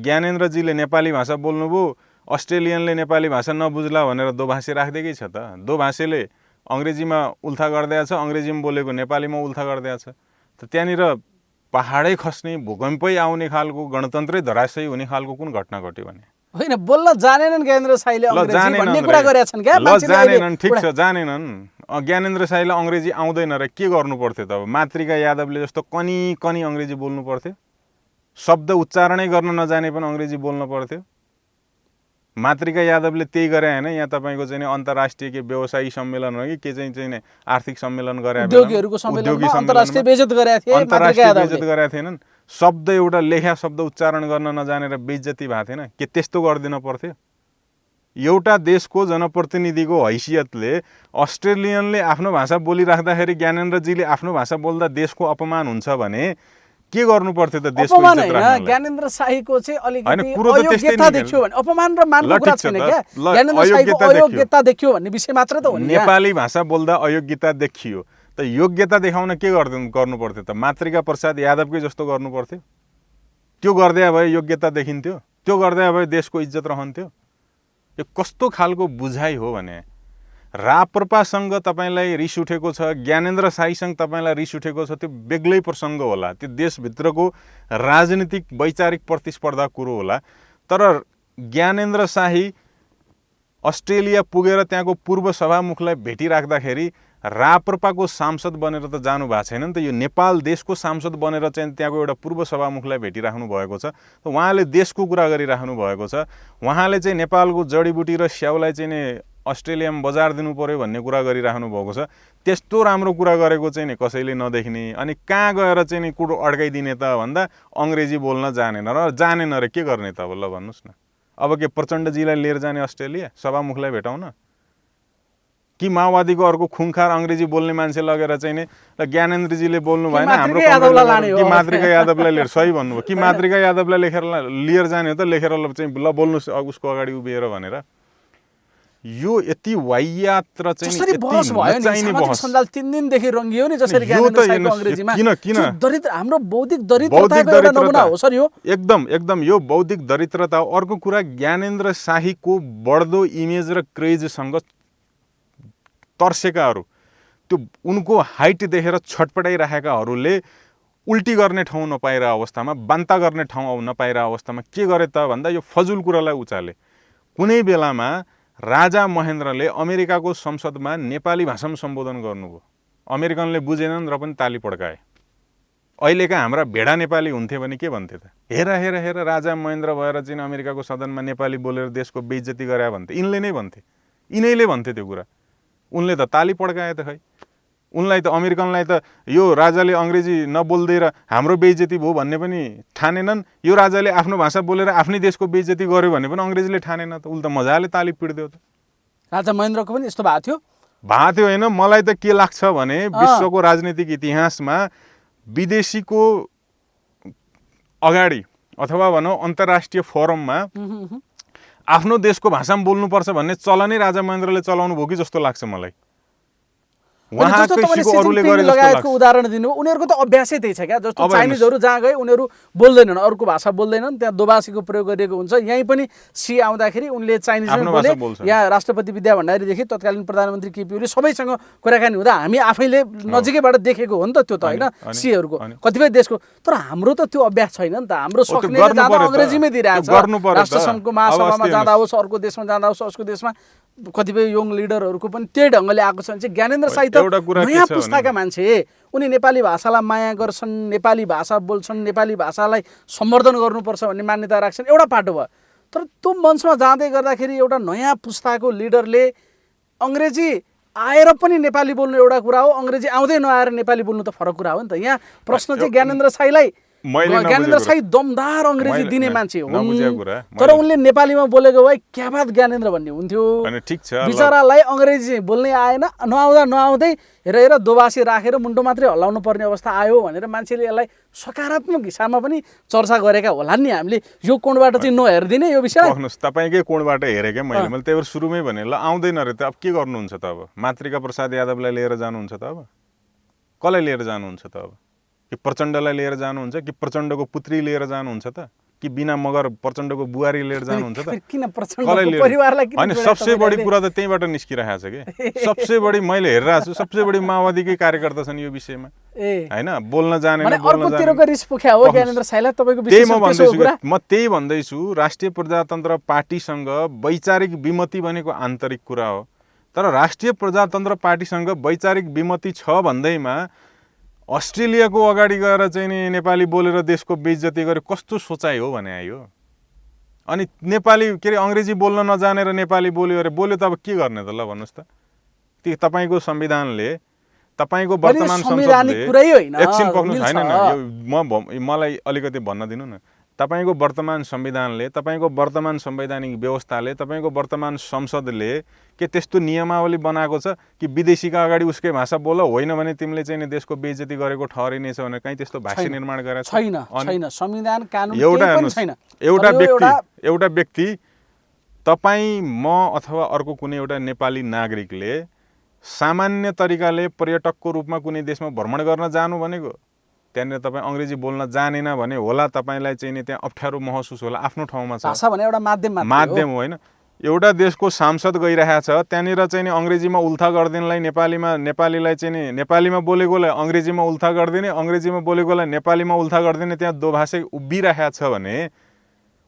ज्ञानेन्द्रजीले नेपाली भाषा बोल्नुभयो, अस्ट्रेलियनले नेपाली भाषा नबुझ्ला भनेर दोभाषी राखिदिएकै छ त। दोभाषीले अङ्ग्रेजीमा उल्था गरिदिएको छ, अङ्ग्रेजीमा बोलेको नेपालीमा उल्था गरिदिएको छ। त त्यहाँनिर पहाडै खस्ने, भूकम्पै आउने खालको, गणतन्त्रै धराशयी हुने खालको कुन घटना घट्यो भने? होइन, बोल्न जानेनन् ज्ञानेन्द्र साईले अङ्ग्रेजी भन्ने कुरा गरेका छन् क्या। जानेनन्, ठिक छ, जानेनन्। ज्ञानेन्द्र साईलाई अङ्ग्रेजी आउँदैन र के गर्नु पर्थ्यो त? अब मातृका यादवले जस्तो कनी अङ्ग्रेजी बोल्नु पर्थ्यो? शब्द उच्चारणै गर्न नजाने पनि अङ्ग्रेजी बोल्न पर्थ्यो? मातृका यादवले त्यही गरे होइन? यहाँ तपाईँको चाहिँ अन्तर्राष्ट्रिय के व्यवसायी सम्मेलन हो कि के चाहिँ आर्थिक सम्मेलन गरे, उद्योगीहरूको सम्मेलनमा अन्तर्राष्ट्रिय बेइज्जत गरेका थिए, अन्तर्राष्ट्रिय बेइज्जत गरेका थिएनन्। शब्द एउटा लेख्या शब्द उच्चारण गर्न नजानेर बेइज्जती भएको थिएन? के त्यस्तो गरिदिन पर्थ्यो? एउटा देशको जनप्रतिनिधिको हैसियतले अस्ट्रेलियनले आफ्नो भाषा बोलिराख्दाखेरि ज्ञानेन्द्रजीले आफ्नो भाषा बोल्दा देशको अपमान हुन्छ भने के गर्नु पर्थ्यो त? देशको इज्जत राख्नलाई ज्ञानेन्द्र साईको चाहिँ अलिकति अयोग्यता देखियो भने अपमान र मानको कुरा छैन क्या। ज्ञानेन्द्र साईको अयोग्यता देखियो भन्ने विषय मात्र त हो नि। नेपाली भाषा बोल्दा अयोग्यता देखियो त योग्यता देखाउन के गर्नु पर्थ्यो त? मातृका प्रसाद यादवकै जस्तो गर्नु पर्थ्यो? त्यो गर्दै भए योग्यता देखिन्थ्यो? त्यो गर्दै भए देशको इज्जत रहन्थ्यो? यो कस्तो खालको बुझाइ हो भने राप्रपासँग तपाईँलाई रिस उठेको छ, ज्ञानेन्द्र साईसँग तपाईँलाई रिस उठेको छ, त्यो बेग्लै प्रसङ्ग होला, त्यो देशभित्रको राजनीतिक वैचारिक प्रतिस्पर्धा कुरो होला। तर ज्ञानेन्द्र साई अस्ट्रेलिया पुगेर त्यहाँको पूर्व सभामुखलाई भेटिराख्दाखेरि राप्रपाको सांसद बनेर त जानु भएको छैन नि त, यो नेपाल देशको सांसद बनेर चाहिँ त्यहाँको एउटा पूर्व सभामुखलाई भेटिराख्नु भएको छ। त उहाँले देशको कुरा गरिराख्नु भएको छ। उहाँले चाहिँ नेपालको जडीबुटी र स्याउलाई चाहिँ नि अस्ट्रेलियामा बजार दिनु पर्यो भन्ने कुरा गरिराख्नु भएको छ। त्यस्तो राम्रो कुरा गरेको चाहिँ नि कसैले नदेख्ने, अनि कहाँ गएर चाहिँ नि कुरो अड्काइदिने त भन्दा अङ्ग्रेजी बोल्न जानेन र जानेन र के गर्ने त अब ल भन्नुहोस् न। अब के प्रचण्डजीलाई लिएर जाने अस्ट्रेलिया सभामुखलाई भेटाउन, कि माओवादीको अर्को खुङखार अङ्ग्रेजी बोल्ने मान्छे लगेर चाहिँ नि ल ज्ञानेन्द्रजीले बोल्नु भएन हाम्रो कि मातृका यादवलाई लिएर, सही भन्नुभयो, कि मातृका यादवलाई लिएर जाने हो त, लेखेर चाहिँ ल बोल्नुहोस् उसको अगाडि उभिएर भनेर। यो यति वाहियात र चाहिँ बहस भयो नि, सामाजिक सञ्जाल 3 दिनदेखि रङ्गियो नि जसरी ज्ञानेन्द्र साईको अङ्ग्रेजीमा। किन दरिद्र हाम्रो बौद्धिक दरिद्रताको एउटा नमुना हो सर यो। एकदम यो बौद्धिक दरिद्रता हो। अर्को कुरा, ज्ञानेन्द्र शाहीको बढ्दो इमेज र क्रेजसँग तर्सेकाहरू, त्यो उनको हाइट देखेर छटपटाइरहेकाहरूले उल्टी गर्ने ठाउँ नपाएर अवस्थामा, बान्ता गर्ने ठाउँ नपाएर अवस्थामा के गरे त भन्दा यो फजुल कुरालाई उचाले। कुनै बेलामा राजा महेन्द्रले अमेरिकाको संसदमा नेपाली भाषामा सम्बोधन गर्नुभयो, अमेरिकनले बुझेनन् र पनि ताली पड्काए। अहिलेका हाम्रा भेडा नेपाली हुन्थे भने के भन्थे त, हेर हेर हेर राजा महेन्द्र भएर चाहिँ अमेरिकाको सदनमा नेपाली बोलेर देशको बेइज्जती गरे भन्थे, यिनले नै भन्थे, यिनैले भन्थे त्यो कुरा। उनले त ताली पड्काए त, खै उनलाई त अमेरिकनलाई त यो राजाले अङ्ग्रेजी नबोल्दै र हाम्रो बेइज्जती भयो भन्ने पनि ठानेनन्, यो राजाले आफ्नो भाषा बोलेर आफ्नै देशको बेइज्जती गर्यो भने पनि अङ्ग्रेजीले ठानेन त, उसले त मजाले ताली पिट्दियो त। राजा महेन्द्रको पनि यस्तो भएको थियो होइन। मलाई त के लाग्छ भने विश्वको राजनीतिक इतिहासमा विदेशीको अगाडि अथवा भनौँ अन्तर्राष्ट्रिय फोरममा आफ्नो देशको भाषामा बोल्नुपर्छ भन्ने चलनै राजा महेन्द्रले चलाउनु भयो कि जस्तो लाग्छ मलाई। लगायतको उदाहरण दिनु, उनीहरूको त अभ्यासै त्यही छ क्या। जस्तो चाइनिजहरू जहाँ गए उनीहरू बोल्दैनन्, अर्को भाषा बोल्दैनन्, त्यहाँ दोभाषीको प्रयोग गरिएको हुन्छ। यहीँ पनि सी आउँदाखेरि उनले चाइनिजमा बोले। यहाँ राष्ट्रपति विद्या भण्डारीदेखि तत्कालीन प्रधानमन्त्री केपी ओली सबैसँग कुराकानी हुँदा हामी आफैले नजिकैबाट देखेको हो नि त, त्यो त होइन सीहरूको कतिपय देशको। तर हाम्रो त त्यो अभ्यास छैन नि त। हाम्रो सक्ने जाँदा अङ्ग्रेजीमै दिइरहेको छ। राष्ट्रसङ्घको महासभामा जाँदा होस्, अर्को देशमा जाँदा होस्, उसको देशमा कतिपय यङ लिडरहरूको पनि त्यही ढङ्गले आएको छ भने चाहिँ ज्ञानेन्द्र साई त नयाँ पुस्ताका मान्छे, उनी नेपाली भाषालाई माया गर्छन्, नेपाली भाषा बोल्छन्, नेपाली भाषालाई सम्वर्धन गर्नुपर्छ भन्ने मान्यता राख्छन्, एउटा पाटो भयो। तर त्यो मञ्चमा जाँदै गर्दाखेरि एउटा नयाँ पुस्ताको लिडरले अङ्ग्रेजी आएर पनि नेपाली बोल्नु एउटा कुरा हो, अङ्ग्रेजी आउँदै नआएर नेपाली बोल्नु त फरक कुरा हो नि त। यहाँ प्रश्न चाहिँ ज्ञानेन्द्र साईलाई, ज्ञानेन्द्र साई दमदार अङ्ग्रेजी दिने मान्छे हो, तर उनले नेपालीमा बोलेको भए क्या बात ज्ञानेन्द्र भन्ने हुन्थ्यो। बिचरालाई अङ्ग्रेजी बोल्नै आएन, नआउँदै हेर दोभाषी राखेर मुन्टो मात्रै हल्लाउनु पर्ने अवस्था आयो भनेर मान्छेले यसलाई सकारात्मक हिसाबमा पनि चर्चा गरेका होला नि। हामीले यो कोणबाट चाहिँ नहेरिदिने यो विषय। तपाईँकै कोणबाट हेरेकै मैले त्यही भएर सुरुमै भने ल आउँदैन रे त, अब के गर्नुहुन्छ त, अब मातृका प्रसाद यादवलाई लिएर जानुहुन्छ त, अब कसलाई लिएर जानुहुन्छ त, अब कि प्रचण्डलाई लिएर जानुहुन्छ, कि प्रचण्डको पुत्री लिएर जानुहुन्छ त, कि बिना मगर प्रचण्डको बुहारी लिएर जानुहुन्छ त, किन प्रचण्डको परिवारलाई? होइन, सबसे बढी कुरा त त्यहीबाट निस्किरहेको छ कि सबसे बढी मैले हेरिरहेको छु, सबसे बढी माओवादीकै कार्यकर्ता छन् यो विषयमा होइन, बोल्न जानेन। म त्यही भन्दैछु, राष्ट्रिय प्रजातन्त्र पार्टीसँग वैचारिक विमति भनेको आन्तरिक कुरा हो, तर राष्ट्रिय प्रजातन्त्र पार्टीसँग वैचारिक विमति छ भन्दैमा अस्ट्रेलियाको अगाडि गएर चाहिँ नि नेपाली बोलेर देशको बेइज्जती गरे कस्तो सोचाइ हो भने आयो। अनि नेपाली के अरे अङ्ग्रेजी बोल्न नजानेर नेपाली बोल्यो अरे बोल्यो त अब के गर्ने त, ल भन्नुहोस् त। त्यो तपाईँको संविधानले, तपाईँको वर्तमान संसदले एकछिन पक्नु छैन न, मलाई अलिकति भन्न दिनु न। तपाईँको वर्तमान संविधानले, तपाईँको वर्तमान संवैधानिक व्यवस्थाले, तपाईँको वर्तमान संसदले के त्यस्तो नियमावली बनाएको छ कि विदेशीका अगाडि उसकै भाषा बोल, होइन भने तिमीले चाहिँ देशको बेइज्जती गरेको ठहरिनेछ भनेर कहीँ त्यस्तो भाष्य निर्माण गरेको छैन। संविधान कानुन एउटा व्यक्ति, तपाईँ, म अथवा अर्को कुनै एउटा नेपाली नागरिकले सामान्य तरिकाले पर्यटकको रूपमा कुनै देशमा भ्रमण गर्न जानु भनेको, त्यहाँनिर तपाईँ अङ्ग्रेजी बोल्न जानेन भने होला तपाईँलाई चाहिँ नि त्यहाँ अप्ठ्यारो महसुस होला। आफ्नो ठाउँमा छ, भाषा भने एउटा माध्यम होइन। एउटा देशको सांसद गइरहेको छ, त्यहाँनिर चाहिँ नि अङ्ग्रेजीमा उल्था गरिदिनलाई नेपालीलाई चाहिँ नि नेपालीमा बोलेकोलाई अङ्ग्रेजीमा उल्था गरिदिने, अङ्ग्रेजीमा बोलेकोलाई नेपालीमा उल्था गरिदिने, त्यहाँ दोभाषै उभिरहेको छ भने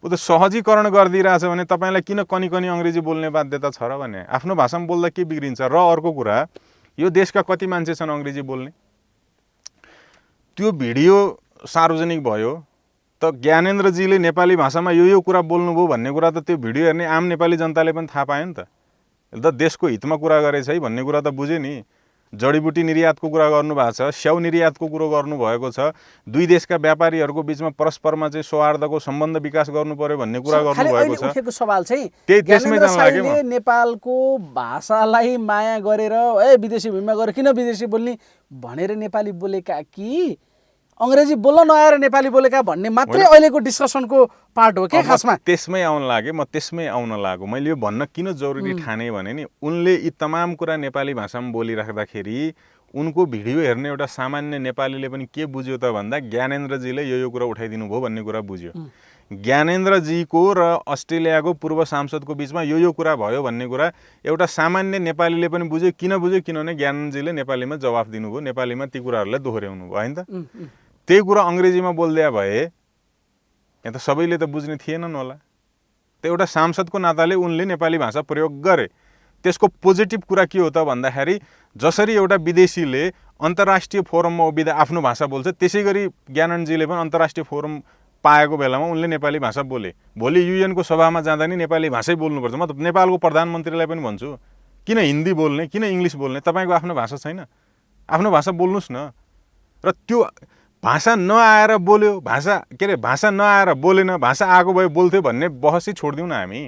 ऊ त सहजीकरण गरिदिइरहेछ भने तपाईँलाई किन कनी अङ्ग्रेजी बोल्ने बाध्यता छ र भने आफ्नो भाषामा बोल्दा के बिग्रिन्छ। र अर्को कुरा, यो देशका कति मान्छे छन् अङ्ग्रेजी बोल्ने? त्यो भिडियो सार्वजनिक भयो त ज्ञानेन्द्रजीले नेपाली भाषामा यो कुरा बोल्नुभयो भन्ने कुरा त त्यो भिडियो हेर्ने आम नेपाली जनताले पनि थाहा पायो नि त। ल देशको हितमा कुरा गरेछ है भन्ने कुरा त बुझ्यो नि। जडीबुटी निर्यातको कुरा गर्नुभएको छ, स्याउ निर्यातको कुरो गर्नुभएको छ, दुई देशका व्यापारीहरूको बिचमा परस्परमा चाहिँ सौहार्दको सम्बन्ध विकास गर्नु पर्यो भन्ने कुरा गर्नुभएको छ। उठेको सवाल चाहिँ त्यसमै जान लाग्यो म। नेपालको भाषालाई माया गरेर विदेशी भूमिमा गएर किन विदेशी बोल्ने भनेर नेपाली बोलेका कि अङ्ग्रेजी बोल्न नआएर नेपाली बोलेका भन्ने मात्रै अहिलेको डिस्कसनको पार्ट हो के खासमा? त्यसमै आउन लागे, म त्यसमै आउन लाग्यो। मैले यो भन्न किन जरुरी ठाने भने नि उनले यी तमाम कुरा नेपाली भाषामा बोलिराख्दाखेरि उनको भिडियो हेर्ने एउटा सामान्य नेपालीले पनि के बुझ्यो त भन्दा ज्ञानेन्द्रजीले यो कुरा उठाइदिनु भयो भन्ने कुरा बुझ्यो। ज्ञानेन्द्रजीको र अस्ट्रेलियाको पूर्व सांसदको बिचमा यो कुरा भयो भन्ने कुरा एउटा सामान्य नेपालीले पनि बुझ्यो। किन बुझ्यो? किनभने ज्ञानेन्द्रजीले नेपालीमा जवाफ दिनुभयो, नेपालीमा ती कुराहरूलाई दोहोऱ्याउनु भयो हैन त। त्यही कुरा अङ्ग्रेजीमा बोल्दिया भए यहाँ त सबैले त बुझ्ने थिएनन् होला। त एउटा सांसदको नाताले उनले नेपाली भाषा प्रयोग गरे। त्यसको पोजिटिभ कुरा के हो त भन्दाखेरि जसरी एउटा विदेशीले अन्तर्राष्ट्रिय फोरममा उभिँदा आफ्नो भाषा बोल्छ त्यसै गरी ज्ञानेन्द्रजीले पनि अन्तर्राष्ट्रिय फोरम पाएको बेलामा उनले नेपाली भाषा बोले। भोलि युएनको सभामा जाँदा नि नेपाली भाषै बोल्नुपर्छ। म त नेपालको प्रधानमन्त्रीलाई पनि भन्छु किन हिन्दी बोल्ने, किन इङ्ग्लिस बोल्ने? तपाईँको आफ्नो भाषा छैन? आफ्नो भाषा बोल्नुहोस् न। र त्यो भाषा नआएर बोल्यो, भाषा नआएर बोलेन, भाषा आएको भए बोल्थ्यो भन्ने बहसै छोडिदिउँ न हामी।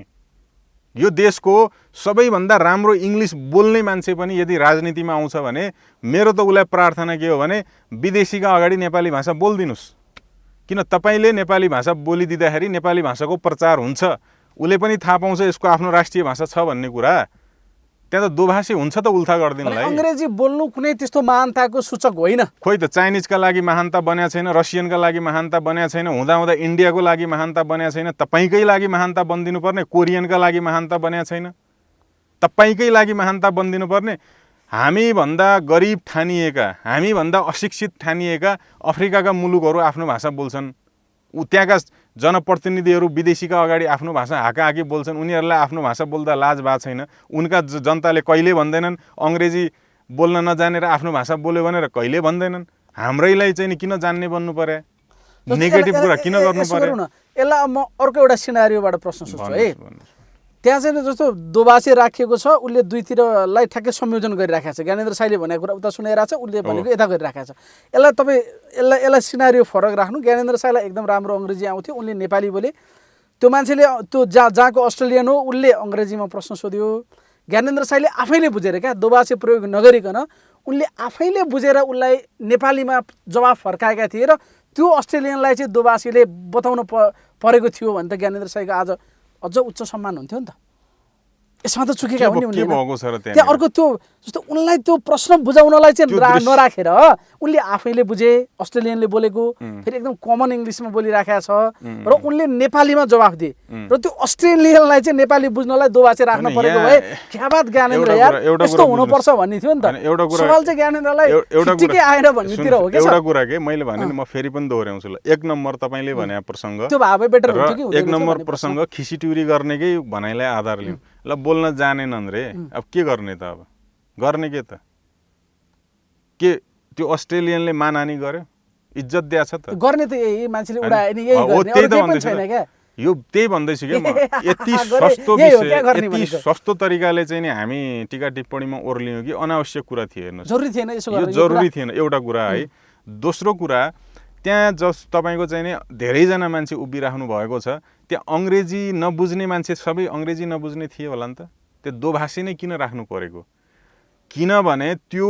यो देशको सबैभन्दा राम्रो इङ्ग्लिस बोल्ने मान्छे पनि यदि राजनीतिमा आउँछ भने मेरो त उसलाई प्रार्थना के हो भने विदेशीका अगाडि नेपाली भाषा बोलिदिनुहोस्। किन तपाईँले नेपाली भाषा बोलिदिँदाखेरि नेपाली भाषाको प्रचार हुन्छ, उसले पनि थाहा पाउँछ यसको आफ्नो राष्ट्रिय भाषा छ भन्ने कुरा। त्यहाँ त दोभाषी हुन्छ त उल्था गरिदिनलाई। अङ्ग्रेजी बोल्नु कुनै त्यस्तो महानताको सूचक होइन। खोइ त चाइनिजका लागि महानता बन्या छैन, रसियनका लागि महानता बन्या छैन, हुँदा इन्डियाको लागि महानता बन्या छैन, तपाईँकै लागि महानता बनिदिनु पर्ने। कोरियनका लागि महानता बन्या छैन, तपाईँकै लागि महानता बनिदिनु पर्ने। हामीभन्दा गरिब ठानिएका, हामीभन्दा अशिक्षित ठानिएका अफ्रिकाका मुलुकहरू आफ्नो भाषा बोल्छन्। त्यहाँका जनप्रतिनिधिहरू विदेशीका अगाडि आफ्नो भाषा हाकाहाकी बोल्छन्। उनीहरूलाई आफ्नो भाषा बोल्दा लाज भएको छैन। उनका जनताले कहिले भन्दैनन् अङ्ग्रेजी बोल्न नजानेर आफ्नो भाषा बोल्यो भनेर, कहिले भन्दैनन्। हाम्रैलाई चाहिँ किन जान्ने बन्नु पर्यो? नेगेटिभ कुरा किन गर्नु पर्यो? यसलाई म अर्को एउटा सिनारियोबाट प्रश्न सोध्छु है। त्यहाँ चाहिँ जस्तो दोभाषी राखिएको छ, उसले दुईतिरलाई ठ्याक्कै संयोजन गरिराखेको छ। ज्ञानेन्द्र साईले भनेको कुरा उता सुनाइरहेको छ, उसले भनेको यता गरिराखेको छ। यसलाई तपाईँ यसलाई सिनारियो फरक राख्नु। ज्ञानेन्द्र साईलाई एकदम राम्रो अङ्ग्रेजी आउँथ्यो, उनले नेपाली बोले। त्यो मान्छेले त्यो जहाँको अस्ट्रेलियन हो उसले अङ्ग्रेजीमा प्रश्न सोध्यो। ज्ञानेन्द्र साईले आफैले बुझेर क्या दोभाषी प्रयोग नगरिकन उनले आफैले बुझेर उसलाई नेपालीमा जवाफ फर्काएका थिए र त्यो अस्ट्रेलियनलाई चाहिँ दोभाषीले बताउनु परेको थियो भने त ज्ञानेन्द्र साईको आज अझ उच्च सम्मान हुन्थ्यो नि त। यसमा त चुकेका हुने उनले। त्यहाँ अर्को त्यो जस्तो उनलाई त्यो प्रश्न बुझाउनलाई चाहिँ नराखेर उनले आफैले बुझे, अस्ट्रेलियनले बोलेको फेरि एकदम कमन इङ्ग्लिसमा बोलिराखेको छ र उनले नेपालीमा जवाफ दिए र त्यो अस्ट्रेलियनलाई चाहिँ नेपाली बुझ्नलाई दोभाषी राख्न परेको भए क्या बात ज्ञानेन्द्र यार यस्तो हुनुपर्छ भन्ने थियो नि त। सवाल चाहिँ ज्ञानेन्द्रलाई ठिकै आएन भन्नेतिर हो क्या। एउटा कुरा के मैले भने नि म फेरि पनि दोहोऱ्याउँछु ल। एक नम्बर तपाईँले भने प्रसङ्ग त्यो भए बेटर हुन्थ्यो कि एक नम्बर प्रसङ्ग खिसिट्युरी गर्नेकै भनाइलाई आधार लिउँ। ल बोल्न जानेनन् रे, अब के गर्ने त? अब गर्ने के त? के त्यो अस्ट्रेलियनले मानहानि गर्यो? इज्जत दिया छ त? गर्ने त यही मान्छेले उडाए नि, यही गर्ने, अरु केही पनि छैन क्या। यो त्यही भन्दैछु के म। यति सस्तो विषय, यति सस्तो तरिकाले चाहिँ नि हामी टीका टिप्पणीमा ओर्लियौँ कि अनावश्यक कुरा थियो। हेर्नुहोस्, जरुरी थिएन यसो गर्न। यो जरुरी थिएन, एउटा कुरा है। दोस्रो कुरा, त्यहाँ तपाईँको चाहिँ नि धेरैजना मान्छे उभिराख्नु भएको छ। त्यहाँ अङ्ग्रेजी नबुझ्ने मान्छे सबै अङ्ग्रेजी नबुझ्ने थिए होला नि त। त्यो दोभाषी नै किन राख्नु परेको? किनभने त्यो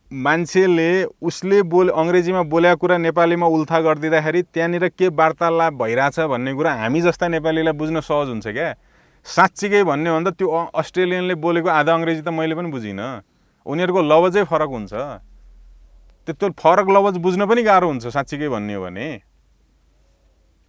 मान्छेले उसले अङ्ग्रेजीमा बोलेको कुरा नेपालीमा उल्था गरिदिँदाखेरि त्यहाँनिर के वार्तालाप भइरहेछ भन्ने कुरा हामी जस्ता नेपालीलाई बुझ्न सहज हुन्छ क्या। साँच्चीकै भन्ने हो भने त त्यो अस्ट्रेलियनले बोलेको आधा अङ्ग्रेजी त मैले पनि बुझिनँ। उनीहरूको लवजै फरक हुन्छ। त्यो फरक लवज बुझ्न पनि गाह्रो हुन्छ साँच्चीकै भन्ने हो भने।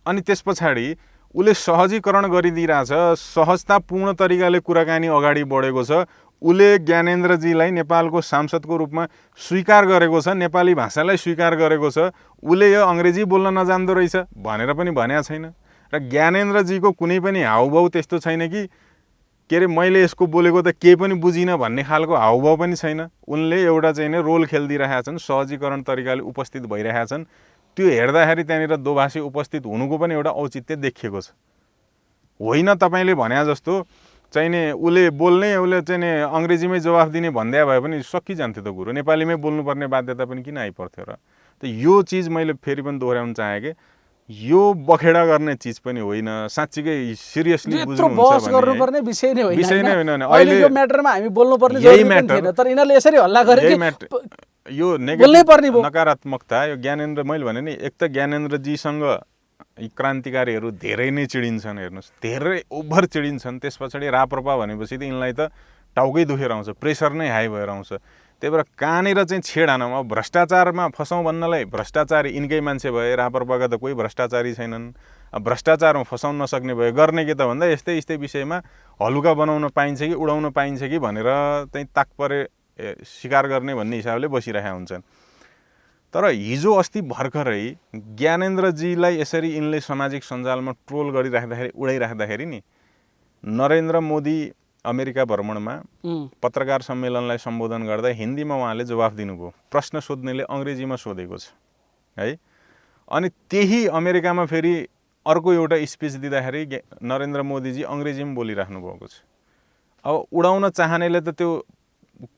अनि त्यस पछाडि उसले सहजीकरण गरिदिइरहेछ, सहजतापूर्ण तरिकाले कुराकानी अगाडि बढेको छ। उसले ज्ञानेन्द्रजीलाई नेपालको सांसदको रूपमा स्वीकार गरेको छ, नेपाली भाषालाई स्वीकार गरेको छ। उसले यो अङ्ग्रेजी बोल्न नजान्दो रहेछ भनेर पनि भनेको छैन। र ज्ञानेन्द्रजीको कुनै पनि हाउभाउ त्यस्तो छैन कि के अरे मैले यसको बोलेको त केही पनि बुझिनँ भन्ने खालको हाउभाव पनि छैन। उनले एउटा चाहिँ नि रोल खेलिदिइरहेका छन्, सहजीकरण तरिकाले उपस्थित भइरहेका छन्। त्यो हेर्दाखेरि त्यहाँनिर दोभाषी उपस्थित हुनुको पनि एउटा औचित्य देखिएको छ। होइन तपाईँले भने जस्तो चाहिँ नि उसले चाहिँ नि अङ्ग्रेजीमै जवाफ दिने भन्दै भए पनि सकिजान्थ्यो त कुरो, नेपालीमै बोल्नुपर्ने बाध्यता पनि किन आइपर्थ्यो र। त यो चिज मैले फेरि पनि दोहोऱ्याउन चाहेँ कि यो बखेडा गर्ने चिज पनि होइन, साँच्चीकै सिरियसली बुझ्नुहुन्छ भने गर्नुपर्ने विषय नै होइन। विषय नै होइन। अहिले यो म्याटरमा हामी बोल्नुपर्ने जरुरी पनि थिएन, तर यिनीहरूले यसरी हल्ला गरे कि यो बोल्नै पर्ने भयो। नकारात्मकता यो ज्ञानेन्द्र, मैले भने नि एक त ज्ञानेन्द्रजीसँग यी क्रान्तिकारीहरू धेरै नै चिडिन्छन्, हेर्नुहोस् धेरै ओभर चिडिन्छन्। त्यस पछाडि राप्रपा भनेपछि त यिनलाई त टाउकै दुखेर आउँछ, प्रेसर नै हाई भएर आउँछ। त्यही भएर कहाँनिर चाहिँ छेड हानौँ। अब भ्रष्टाचारमा फसाउँ भन्नलाई भ्रष्टाचारी यिनकै मान्छे भए, राप्रपाका त कोही भ्रष्टाचारी छैनन्। अब भ्रष्टाचारमा फसाउन नसक्ने भए गर्ने के त भन्दा यस्तै विषयमा हलुका बनाउन पाइन्छ कि उडाउन पाइन्छ कि भनेर चाहिँ ताक परे शिकार गर्ने भन्ने हिसाबले बसिरहेका हुन्छन्। तर हिजो अस्ति भर्खरै ज्ञानेन्द्रजीलाई यसरी यिनले सामाजिक सञ्जालमा ट्रोल गरिराख्दाखेरि, उडाइराख्दाखेरि नि नरेन्द्र मोदी अमेरिका भ्रमणमा पत्रकार सम्मेलनलाई सम्बोधन गर्दा हिन्दीमा उहाँले जवाफ दिनुभयो। प्रश्न सोध्नेले अङ्ग्रेजीमा सोधेको छ है। अनि त्यही अमेरिकामा फेरि अर्को एउटा स्पिच दिँदाखेरि नरेन्द्र मोदीजी अङ्ग्रेजीमा बोलिराख्नु भएको छ। अब उडाउन चाहनेले त त्यो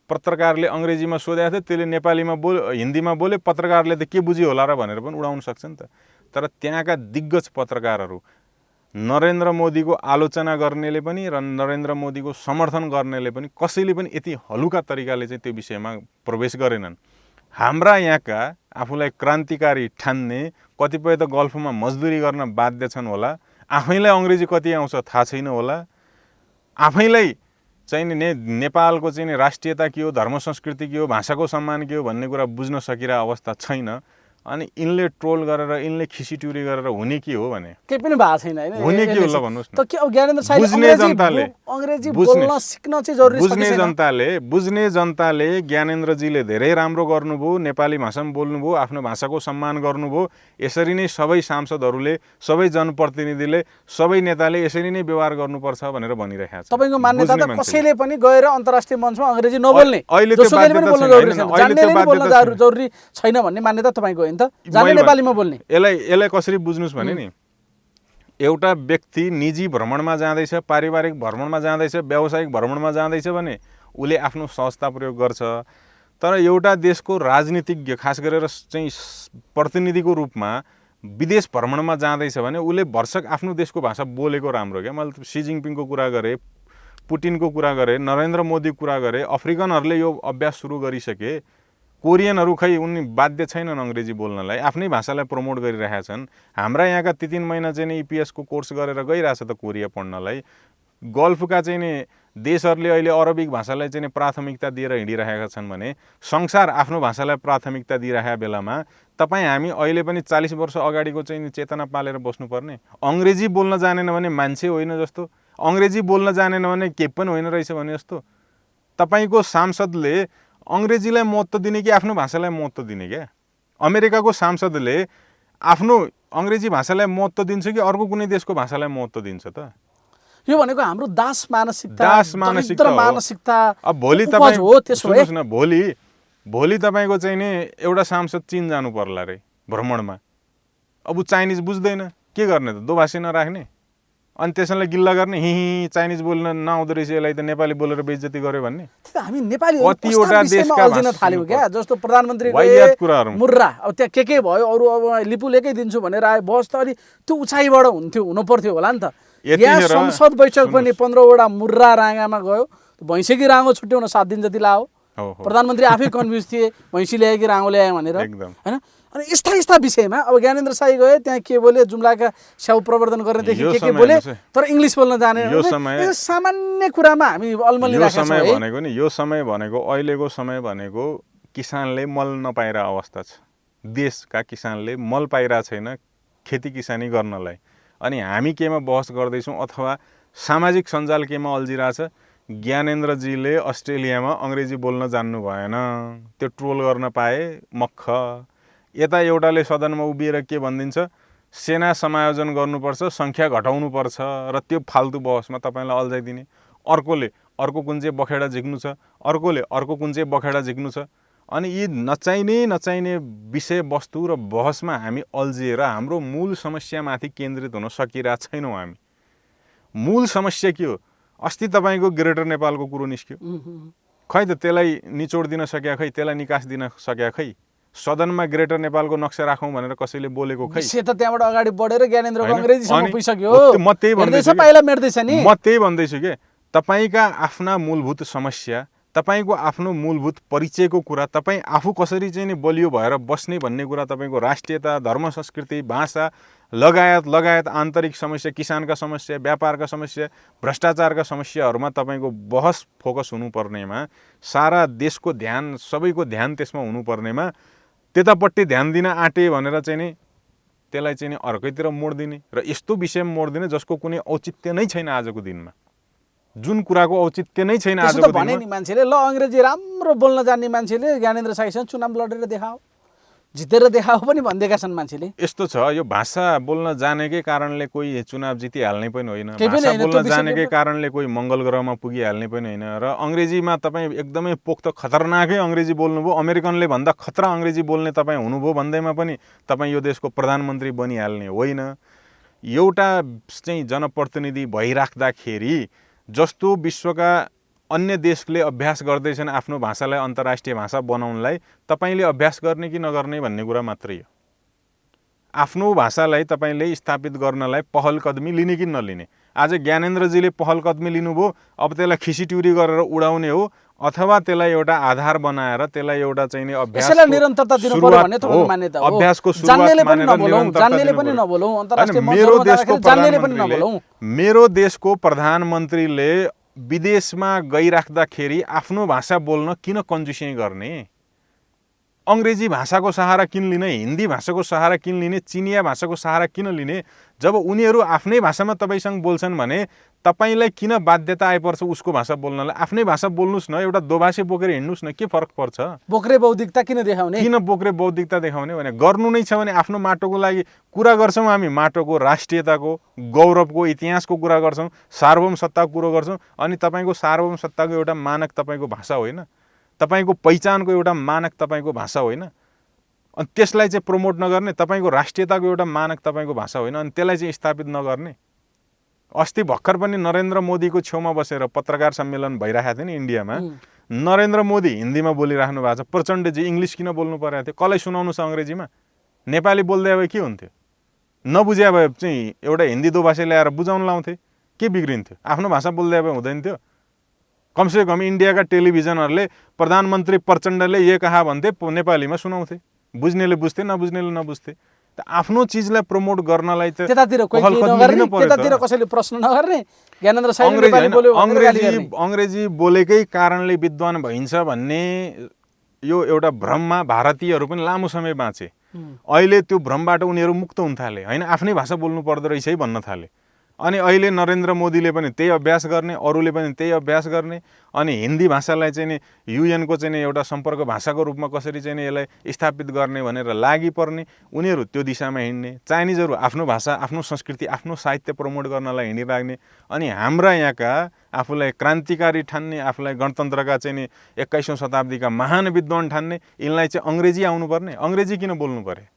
पत्रकारले अङ्ग्रेजीमा सोधेको थियो, त्यसले नेपालीमा हिन्दीमा बोले, पत्रकारले त के बुझ्यो होला र भनेर पनि उडाउन सक्छ नि त। तर त्यहाँका दिग्गज पत्रकारहरू, नरेन्द्र मोदीको आलोचना गर्नेले पनि र नरेन्द्र मोदीको समर्थन गर्नेले पनि कसैले पनि यति हलुका तरिकाले चाहिँ त्यो विषयमा प्रवेश गरेनन्। हाम्रा यहाँका आफूलाई क्रान्तिकारी ठान्ने कतिपय त गल्फमा मजदुरी गर्न बाध्य छन् होला, आफैलाई अङ्ग्रेजी कति आउँछ थाहा छैन होला, आफैलाई चाहिँ नेपालको चाहिँ राष्ट्रियता के हो, धर्म संस्कृति के हो, भाषाको सम्मान के हो भन्ने कुरा बुझ्न सकिरहेको अवस्था छैन। अनि यिनले ट्रोल गरेर, यिनले खिसीटुरी गरेर हुने के हो भने केही पनि भएको छैन हैन। हुने के हो ल भन्नुहोस् न। त के अब ज्ञानेन्द्र साईले अङ्ग्रेजी बोल्न सिक्न चाहिँ जरुरी छ। बुझ्ने जनताले ज्ञानेन्द्रजीले धेरै राम्रो गर्नुभयो, नेपाली भाषामा बोल्नुभयो, आफ्नो भाषाको सम्मान गर्नुभयो। यसरी नै सबै सांसदहरूले, सबै जनप्रतिनिधिले, सबै नेताले यसरी नै व्यवहार गर्नुपर्छ भनेर भनिरहेको छ। तपाईको मान्यता त कसैले पनि गएर अन्तर्राष्ट्रिय मञ्चमा अङ्ग्रेजी नबोल्ने, अहिले जोसुकैले पनि बोल्न जरुरी छैन, जान्नेले पनि बोल्न जरुरी छैन भन्ने मान्यता तपाईको हो नि त। जान्ने नेपालीमा बोल्ने। यसलाई कसरी बुझ्नुस् भने नि, एउटा व्यक्ति निजी भ्रमणमा जाँदैछ, पारिवारिक भ्रमणमा जाँदैछ, व्यावसायिक भ्रमणमा जाँदैछ भने उसले आफ्नो सहजता प्रयोग गर्छ। तर एउटा देशको राजनीतिज्ञ, खास गरेर चाहिँ प्रतिनिधिको रूपमा विदेश भ्रमणमा जाँदैछ भने उसले भरसक आफ्नो देशको भाषा बोलेको राम्रो क्या। मैले सी जिङपिङको कुरा गरेँ, पुटिनको कुरा गरेँ, नरेन्द्र मोदीको कुरा गरेँ, अफ्रिकनहरूले यो अभ्यास सुरु गरिसके, कोरियनहरू खै उनी बाध्य छैनन् अङ्ग्रेजी बोल्नलाई, आफ्नै भाषालाई प्रमोट गरिरहेका छन्। हाम्रा यहाँका 3 महिना चाहिँ नि इपिएसको कोर्स गरेर गइरहेछ त कोरिया पढ्नलाई। गल्फका चाहिँ नि देशहरूले अहिले अरबिक भाषालाई चाहिँ प्राथमिकता दिएर हिँडिरहेका छन् भने संसार आफ्नो भाषालाई प्राथमिकता दिइरहेका बेलामा तपाईँ हामी अहिले पनि 40 वर्ष अगाडिको चाहिँ चेतना पालेर बस्नुपर्ने? अङ्ग्रेजी बोल्न जानेन भने मान्छे होइन जस्तो, अङ्ग्रेजी बोल्न जानेन भने के पनि होइन रहेछ भने जस्तो। तपाईँको सांसदले अङ्ग्रेजीलाई महत्त्व दिने कि आफ्नो भाषालाई महत्त्व दिने क्या? अमेरिकाको सांसदले आफ्नो अङ्ग्रेजी भाषालाई महत्त्व दिन्छ कि अर्को कुनै देशको भाषालाई महत्त्व दिन्छ त? यो भनेको हाम्रो दास मानसिकता अब भोलि तपाईँ सुन्नुहोस् न, भोलि तपाईँको चाहिँ नि एउटा सांसद चीन जानु पर्ला रे भ्रमणमा। अब ऊ चाइनिज बुझ्दैन, के गर्ने त? दोभाषी नराख्ने अनि त्यसैलाई गिल्ला गर्ने, हिँ चाइनिज बोल्न नआउँदो रहेछ यसलाई त नेपाली बोलेर बेइज्जती गर्यो भन्ने। हामी नेपाली कतिवटा देशका अल्झिन थाल्यौँ क्या। जस्तो प्रधानमन्त्री मुर्रा, अब त्यहाँ के भयो, अरू अब लिपुलेकै दिन्छु भनेर आयो, बस त अलि त्यो उचाइबाट हुन पर्थ्यो होला नि त। यहाँ संसद बैठक पनि 15वटा मुर्रा राँगामा गयो, भैँसीकी राँगो छुट्याउन 7 दिन जति लाग्यो। प्रधानमन्त्री आफै कन्फ्युज थिए, भैँसी ल्याए कि राँगो ल्याए भनेर, हैन? अनि यस्ता विषयमा अब ज्ञानेन्द्र साई गए, त्यहाँ के बोले, जुम्लाका स्याउ प्रवर्धन गर्नेदेखि के बोले, तर इङ्ग्लिस बोल्न जाने। सामान्य कुरामा हामी अल्मलिरहेका छौँ। यो समय भनेको अहिलेको समय भनेको किसानले मल नपाएर अवस्था छ। देशका किसानले मल पाइरहेको छैन खेती किसानी गर्नलाई। अनि हामी केमा बहस गर्दैछौँ अथवा सामाजिक सञ्जाल केमा अल्झिरहेछ? ज्ञानेन्द्रजीले अस्ट्रेलियामा अङ्ग्रेजी बोल्न जान्नु भएन, त्यो ट्रोल गर्न पाए मख। यता एउटाले सदनमा उभिएर के भनिदिन्छ, सेना समायोजन गर्नुपर्छ, सङ्ख्या घटाउनुपर्छ र त्यो फाल्तु बहसमा तपाईँलाई अल्झाइदिने। अर्कोले अर्को कुन चाहिँ बखेडा झिक्नु छ, अर्कोले अर्को कुन चाहिँ बखेडा झिक्नु छ। अनि यी नचाहिने विषयवस्तु र बहसमा हामी अल्झिएर हाम्रो मूल समस्यामाथि केन्द्रित हुन सकिरहेको छैनौँ हामी। मूल समस्या के हो? अस्ति तपाईँको ग्रेटर नेपालको कुरो निस्क्यो, खै त त्यसलाई निचोड दिन सक्या, खै त्यसलाई निकास दिन सक्या, खै सदनमा ग्रेटर नेपालको नक्सा राखौँ भनेर कसैले बोलेको, खै त त्यहाँबाट अगाडि बढेर ज्ञानेन्द्रको अङ्ग्रेजीसम्म पुगिसक्यो। म त्यही भन्दैछु के तपाईँका आफ्ना मूलभूत समस्या, तपाईँको आफ्नो मूलभूत परिचयको कुरा, तपाईँ आफू कसरी चाहिँ नि बलियो भएर बस्ने भन्ने कुरा, तपाईँको राष्ट्रियता, धर्म, संस्कृति, भाषा लगायत आन्तरिक समस्या, किसानका समस्या, व्यापारका समस्या, भ्रष्टाचारका समस्याहरूमा तपाईँको बहस फोकस हुनुपर्नेमा, सारा देशको ध्यान, सबैको ध्यान त्यसमा हुनुपर्नेमा त्यतापट्टि ध्यान दिन आँटे भनेर चाहिँ नि त्यसलाई चाहिँ नि अर्कैतिर मोडिदिने र यस्तो विषयमा मोडिदिने जसको कुनै औचित्य नै छैन आजको दिनमा, जुन कुराको औचित्य नै छैन आजको दिनमा। भने नि मान्छेले ल अङ्ग्रेजी राम्रो बोल्न जान्ने मान्छेले ज्ञानेन्द्र साईसँग चुनाव लडेर देखाओ, जितेर देखाओ पनि भनिदिएका छन् मान्छेले। यस्तो छ, यो भाषा बोल्न जानेकै कारणले कोही चुनाव जितिहाल्ने पनि होइन, भाषा बोल्न जानेकै कारणले कोही मङ्गल ग्रहमा पुगिहाल्ने पनि होइन। र अङ्ग्रेजीमा तपाईँ एकदमै पोख्त खतरनाकै अङ्ग्रेजी बोल्नुभयो, अमेरिकनले भन्दा खतरा अङ्ग्रेजी बोल्ने तपाईँ हुनुभयो भन्दैमा पनि तपाईँ यो देशको प्रधानमन्त्री बनिहाल्ने होइन। एउटा चाहिँ जनप्रतिनिधि भइराख्दाखेरि जस्तो विश्वका अन्य देशले अभ्यास गर्दैछन् आफ्नो भाषालाई अन्तर्राष्ट्रिय भाषा बनाउनलाई, तपाईँले अभ्यास गर्ने कि नगर्ने भन्ने कुरा मात्रै हो। आफ्नो भाषालाई तपाईँले स्थापित गर्नलाई पहल कदमी लिने कि नलिने। आज ज्ञानेन्द्रजीले पहल कदमी लिनुभयो, अब त्यसलाई खिसीट्युरी गरेर उडाउने हो अथवा त्यसलाई एउटा आधार बनाएर त्यसलाई एउटा चाहिँ नि अभ्यासलाई निरन्तरता दिनु पर्यो भन्ने तपाईको मान्यता हो। अभ्यासको सुरुवात मानेर जान्नेले पनि नबोलौँ, अन्तर्राष्ट्रिय मञ्चमा जाँदाखेरि जान्नेले पनि नबोलौँ। मेरो देशको प्रधानमन्त्रीले विदेशमा गइराख्दाखेरि आफ्नो भाषा बोल्न किन कन्जुसी गर्ने? अङ्ग्रेजी भाषाको सहारा किन लिने? हिन्दी भाषाको सहारा किन लिने? चिनिया भाषाको सहारा किन लिने? जब उनीहरू आफ्नै भाषामा तपाईँसँग बोल्छन् भने तपाईँलाई किन बाध्यता आइपर्छ उसको भाषा बोल्नलाई? आफ्नै भाषा बोल्नुहोस् न, एउटा दोभाषे बोकेर हिँड्नुहोस् न, के फरक पर्छ? बोक्रे बौद्धिकता किन देखाउने? किन बोक्रे बौद्धिकता देखाउने भने गर्नु नै छ भने आफ्नो माटोको लागि कुरा गर्छौँ हामी, माटोको, राष्ट्रियताको, गौरवको, इतिहासको कुरा गर्छौँ, सार्वभौम सत्ताको कुरो गर्छौँ। अनि तपाईँको सार्वभौम सत्ताको एउटा मानक तपाईँको भाषा होइन, तपाईँको पहिचानको एउटा मानक तपाईँको भाषा होइन, अनि त्यसलाई चाहिँ प्रमोट नगर्ने, तपाईँको राष्ट्रियताको एउटा मानक तपाईँको भाषा होइन, अनि त्यसलाई चाहिँ स्थापित नगर्ने। अस्ति भर्खर पनि नरेन्द्र मोदीको छेउमा बसेर पत्रकार सम्मेलन भइरहेको थियो नि इन्डियामा, नरेन्द्र मोदी हिन्दीमा बोलिराख्नु भएको छ, प्रचण्डजी इङ्ग्लिस किन बोल्नु परेको थियो? कसलाई सुनाउनु छ अङ्ग्रेजीमा? नेपाली बोल्दै भए के हुन्थ्यो? नबुझ्या भए चाहिँ एउटा हिन्दी दोभाषी ल्याएर बुझाउन लाउँथे, के बिग्रिन्थ्यो? आफ्नो भाषा बोल्दै भए हुँदैन थियो? कमसेकम इन्डियाका टेलिभिजनहरूले प्रधानमन्त्री प्रचण्डले ये कहा भन्थे नेपालीमा सुनाउँथे, बुझ्नेले बुझ्थे, नबुझ्नेले नबुझ्थे। त आफ्नो चिजलाई प्रमोट गर्नलाई त त्यतातिर कोही नगर्ने, त्यतातिर कसैले प्रश्न नगर्ने। ज्ञानेन्द्र साईले नेपाली बोल्यो, अङ्ग्रेजी बोलेकै कारणले विद्वान भइन्छ भन्ने यो एउटा भ्रममा भारतीयहरू पनि लामो समय बाँचे। अहिले त्यो भ्रमबाट उनीहरू मुक्त हुन थाले, होइन आफ्नै भाषा बोल्नु पर्दो रहेछ है भन्न थाले। अनि अहिले नरेन्द्र मोदीले पनि त्यही अभ्यास गर्ने, अरूले पनि त्यही अभ्यास गर्ने। अनि हिन्दी भाषालाई चाहिँ नि युएनको चाहिँ एउटा सम्पर्क भाषाको रूपमा कसरी चाहिँ नि यसलाई स्थापित गर्ने भनेर लागि पर्ने, उनीहरू त्यो दिशामा हिँड्ने। चाइनिजहरू आफ्नो भाषा, आफ्नो संस्कृति, आफ्नो साहित्य प्रमोट गर्नलाई हिँडिराख्ने। अनि हाम्रा यहाँका आफूलाई क्रान्तिकारी ठान्ने, आफूलाई गणतन्त्रका चाहिँ नि 21औं शताब्दीका महान विद्वान ठान्ने, यिनलाई चाहिँ अङ्ग्रेजी आउनुपर्ने। अङ्ग्रेजी किन बोल्नु पर्यो?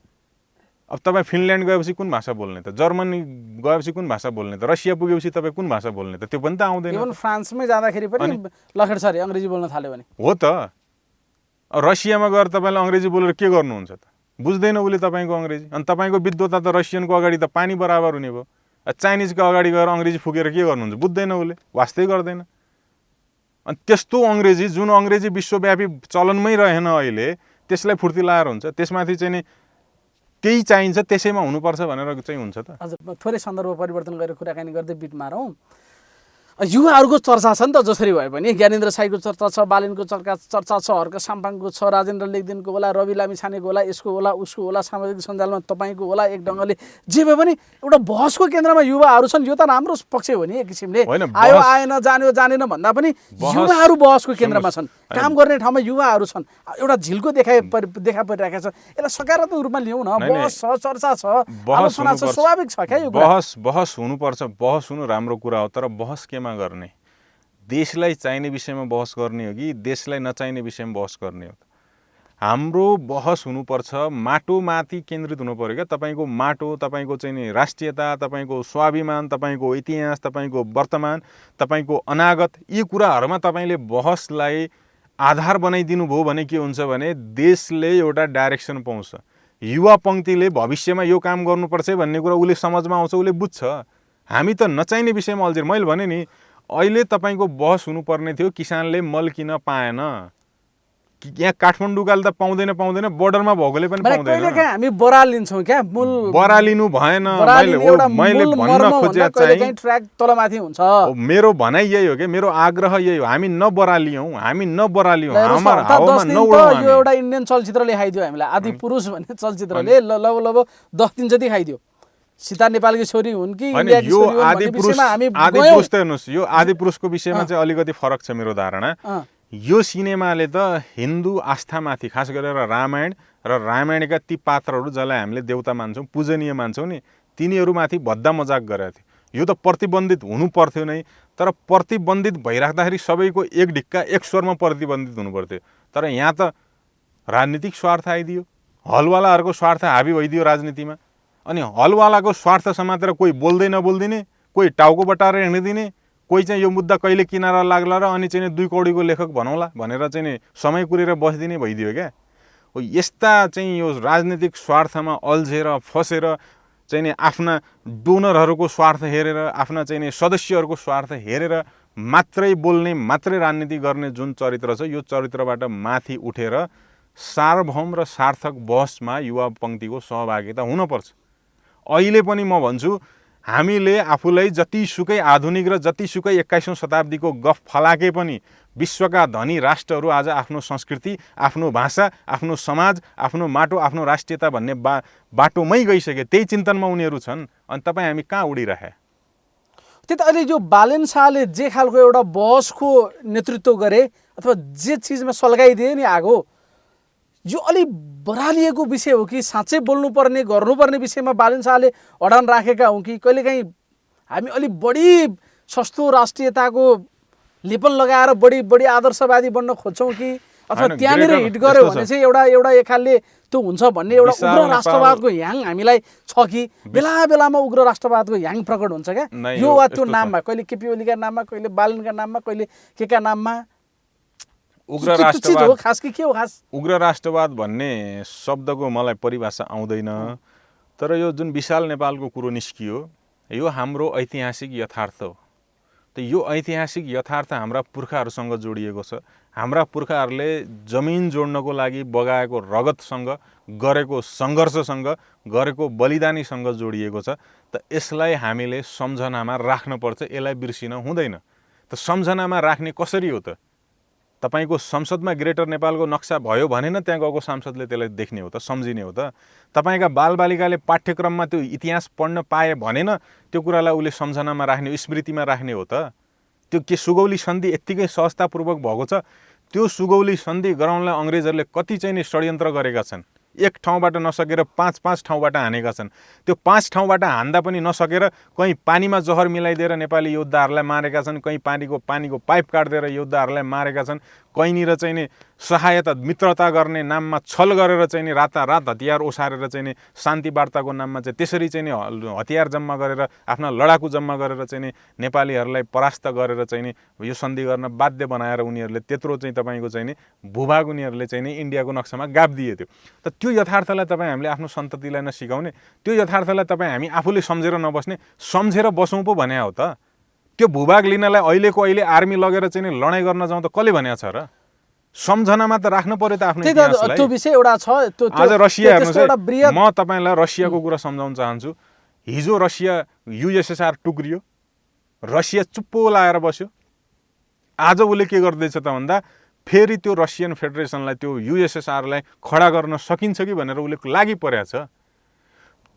अब तपाईँ फिनल्यान्ड गएपछि कुन भाषा बोल्ने त? जर्मनी गएपछि कुन भाषा बोल्ने त? रसिया पुगेपछि तपाईँ कुन भाषा बोल्ने त? त्यो पनि त आउँदैन। इभन फ्रान्समै जाँदाखेरि पनि लखेड सरी अङ्ग्रेजी बोल्न थाल्यो भने हो त। रसियामा गएर तपाईँले अङ्ग्रेजी बोलेर के गर्नुहुन्छ त? बुझ्दैन उसले तपाईँको अङ्ग्रेजी। अनि तपाईँको विद्वता त रसियनको अगाडि त पानी बराबर हुने भयो। चाइनिजको अगाडि गएर अङ्ग्रेजी फुकेर के गर्नुहुन्छ? बुझ्दैन उसले, वास्तै गर्दैन। अनि त्यस्तो अङ्ग्रेजी, जुन अङ्ग्रेजी विश्वव्यापी चलनमै रहेन अहिले, त्यसलाई फुर्ती लाएर हुन्छ? त्यसमाथि चाहिँ नि केही चाहिन्छ त्यसैमा हुनुपर्छ भनेर चाहिँ हुन्छ त? हजुर, थोरै सन्दर्भ परिवर्तन गरेर कुराकानी गर्दै बिट मारौँ। युवाहरूको चर्चा छ नि त, जसरी भए पनि ज्ञानेन्द्र साईको चर्चा छ, बालिनको चर्चा छ, हर्क साम्पाङको छ, राजेन्द्र लेखदिनको होला, रवि लामिछानेको होला, यसको होला, उसको होला, सामाजिक सञ्जालमा तपाईँको होला। एक ढङ्गले जे भए पनि एउटा बहसको केन्द्रमा युवाहरू छन्। यो त राम्रो पक्ष हो नि एक किसिमले। आयो आएन, जान्यो जानेन भन्दा पनि युवाहरू बहसको केन्द्रमा छन्, काम गर्ने ठाउँमा युवाहरू छन्। एउटा झिल्को देखा परिरहेको छ। यसलाई सकारात्मक रूपमा ल्याउँ न। बहस छ, चर्चा छ, आलोचना छ, स्वाभाविक छ क्या यो बहस हुनुपर्छ। बहस हुनु राम्रो कुरा हो, तर बहस केमा गर्ने? देशलाई चाहिने विषयमा बहस गर्ने हो कि देशलाई नचाहिने विषयमा बहस गर्ने हो? हाम्रो बहस हुनुपर्छ माटोमाथि केन्द्रित हुनु पर्यो क्या। तपाईँको माटो, तपाईँको चाहिँ नि राष्ट्रियता, तपाईँको स्वाभिमान, तपाईँको इतिहास, तपाईँको वर्तमान, तपाईँको अनागत, यी कुराहरूमा तपाईँले बहसलाई आधार बनाइदिनु भयो भने के हुन्छ भने देशले एउटा डाइरेक्सन पाउँछ। युवा पङ्क्तिले भविष्यमा यो काम गर्नुपर्छ भन्ने कुरा उसले समझमा आउँछ, उसले बुझ्छ। हामी त नचाहिने विषयमा अल्झेर, मैले भने नि अहिले तपाईँको बहस हुनुपर्ने थियो किसानले मल किन पाएन। यहाँ काठमाडौँका त पाउँदैन, बोर्डरमा भएकोले पनि पाउँदैन। हामी बराल लिन्छौँ क्या, मूल बरालिनु भएन। मैले भन्न खोजेको चाहिँ ट्र्याक तलमाथि हुन्छ। मेरो भनाइ यही हो कि मेरो आग्रह यही हो, हामी नबरालियौँ, हाम्रो हावामा नउडौँ। यो एउटा इन्डियन चलचित्रले खाइदियो हामीलाई, आदि पुरुष भन्ने चलचित्रले लगभग 10 दिन जति खाइदियो। सीता नेपालकी छोरी हुन् कि इन्डियाकी छोरी हुन् भन्ने विषयमा हामी आदिपुरुष त हेर्नुहोस्, यो आदिपुरुषको विषयमा चाहिँ अलिकति फरक छ मेरो धारणा। यो सिनेमाले त हिन्दू आस्थामाथि, खास गरेर रामायण र रामायणका ती पात्रहरू जसलाई हामीले देवता मान्छौँ, पूजनीय मान्छौँ नि, तिनीहरूमाथि भद्दा मजाक गरेको थियो। यो त प्रतिबन्धित हुनु पर्थ्यो नै, तर प्रतिबन्धित भइराख्दाखेरि सबैको एक ढिक्का एक स्वरमा प्रतिबन्धित हुनु पर्थ्यो। तर यहाँ त राजनीतिक स्वार्थ आइदियो, हलवालाहरूको स्वार्थ हाबी भइदियो राजनीतिमा। अनि हलवालाको स्वार्थ समातेर कोही बोल्दै नबोल्दिने, कोही टाउको बटाएर हिँडिदिने, कोही चाहिँ यो मुद्दा कहिले किनारा लाग्ला र अनि चाहिँ 2 कौडीको लेखक भनौँला भनेर चाहिँ समय कुरेर बसिदिने भइदियो क्या। हो यस्ता चाहिँ यो राजनीतिक स्वार्थमा अल्झेर फसेर चाहिँ आफ्ना डोनरहरूको स्वार्थ हेरेर, आफ्ना चाहिँ सदस्यहरूको स्वार्थ हेरेर मात्रै बोल्ने, मात्रै राजनीति गर्ने जुन चरित्र छ, यो चरित्रबाट माथि उठेर सार्वभौम र सार्थक बहसमा युवा पङ्क्तिको सहभागिता हुनुपर्छ। अहिले पनि म भन्छु, हामीले आफूलाई जतिसुकै आधुनिक र जतिसुकै 21औं शताब्दीको गफ फलाके पनि विश्वका धनी राष्ट्रहरू आज आफ्नो संस्कृति, आफ्नो भाषा, आफ्नो समाज, आफ्नो माटो, आफ्नो राष्ट्रियता भन्ने बाटोमै गइसके। त्यही चिन्तनमा उनीहरू छन्। अनि तपाईँ हामी कहाँ उडिरहे? त्यही त अहिले जो बालेन शाहले जे खालको एउटा बहसको नेतृत्व गरे अथवा जे चिजमा सल्काइदिए नि आगो, यो अलि बरालिएको विषय हो कि साँच्चै बोल्नुपर्ने गर्नुपर्ने विषयमा बालेन शाहले अडान राखेका हुन् कि कहिलेकाहीँ हामी अलि बढी सस्तो राष्ट्रियताको लेपन लगाएर बढी आदर्शवादी बन्न खोज्छौँ कि अथवा त्यहाँनिर हिट गर्यो भने चाहिँ एउटा एक खालले त्यो हुन्छ भन्ने एउटा उग्र राष्ट्रवादको ह्याङ हामीलाई छ कि बेलामा उग्र राष्ट्रवादको ह्याङ प्रकट हुन्छ क्या यो वा त्यो नाममा, कहिले केपी ओलीका नाममा, कहिले बालनका नाममा, कहिले केका नाममा। उग्र राष्ट्रवाद खास कि के हो खास? उग्र राष्ट्रवाद भन्ने शब्दको मलाई परिभाषा आउँदैन, तर यो जुन विशाल नेपालको कुरो निस्कियो यो हाम्रो ऐतिहासिक यथार्थ हो। त यो ऐतिहासिक यथार्थ हाम्रा पुर्खाहरूसँग जोडिएको छ। हाम्रा पुर्खाहरूले जमिन जोड्नको लागि बगाएको रगतसँग, गरेको सङ्घर्षसँग, गरेको बलिदानीसँग जोडिएको छ। त यसलाई हामीले सम्झनामा राख्नुपर्छ, यसलाई बिर्सिन हुँदैन। त सम्झनामा राख्ने कसरी हो त? तपाईको संसदमा ग्रेटर नेपालको नक्सा भयो भने न त्यहाँ गएको सांसदले त्यसलाई देख्ने हो त, सम्झिने हो त। तपाईका बालबालिकाले पाठ्यक्रममा त्यो इतिहास पढ्न पाए भने न त्यो कुरालाई उसले सम्झनामा राख्ने, स्मृतिमा राख्ने हो त। त्यो के सुगौली सन्धि यत्तिकै सहजतापूर्वक भएको छ? त्यो सुगौली सन्धि गराउनलाई अङ्ग्रेजहरूले कति चाहिँ षड्यन्त्र गरेका छन्। एक ठाउँबाट नसकेर 5 ठाउँबाट हानेका छन्। त्यो 5 ठाउँबाट हान्दा पनि नसकेर कहीँ पानीमा जहर मिलाइदिएर नेपाली योद्धाहरूलाई मारेका छन्, कहीँ पानीको पाइप काट्दिएर योद्धाहरूलाई मारेका छन्, कहीँनिर चाहिँ नि सहायता मित्रता गर्ने नाममा छल गरेर चाहिँ नि रातारात हतियार ओसारेर चाहिँ नि शान्ति वार्ताको नाममा चाहिँ त्यसरी चाहिँ नि हतियार जम्मा गरेर आफ्ना लडाकु जम्मा गरेर चाहिँ नि नेपालीहरूलाई परास्त गरेर चाहिँ नि यो सन्धि गर्न बाध्य बनाएर उनीहरूले त्यत्रो चाहिँ तपाईँको चाहिँ नि भूभाग उनीहरूले चाहिँ नि इन्डियाको नक्सामा गाप्दिए थियो। त त्यो यथार्थलाई तपाईँ हामीले आफ्नो सन्ततिलाई नसिकाउने, त्यो यथार्थलाई तपाईँ हामी आफूले सम्झेर नबस्ने, सम्झेर बसौँ पो भने हो त। त्यो भूभाग लिनलाई अहिले आर्मी लगेर चाहिँ नि लडाइँ गर्न जाउँ त कसले भनेको छ र? सम्झनामा त राख्नु पर्यो त आफ्नो इतिहासलाई। त्यो विषय एउटा छ। आज रसिया हेर्नुहोस् है, म तपाईँलाई रसियाको कुरा सम्झाउन चाहन्छु। हिजो रसिया युएसएसआर टुक्रियो, रसिया चुप्पो लाएर बस्यो। आज उसले के गर्दैछ त भन्दा फेरि त्यो रसियन फेडरेसनलाई, त्यो युएसएसआरलाई खडा गर्न सकिन्छ कि भनेर उसले लागि परेको छ।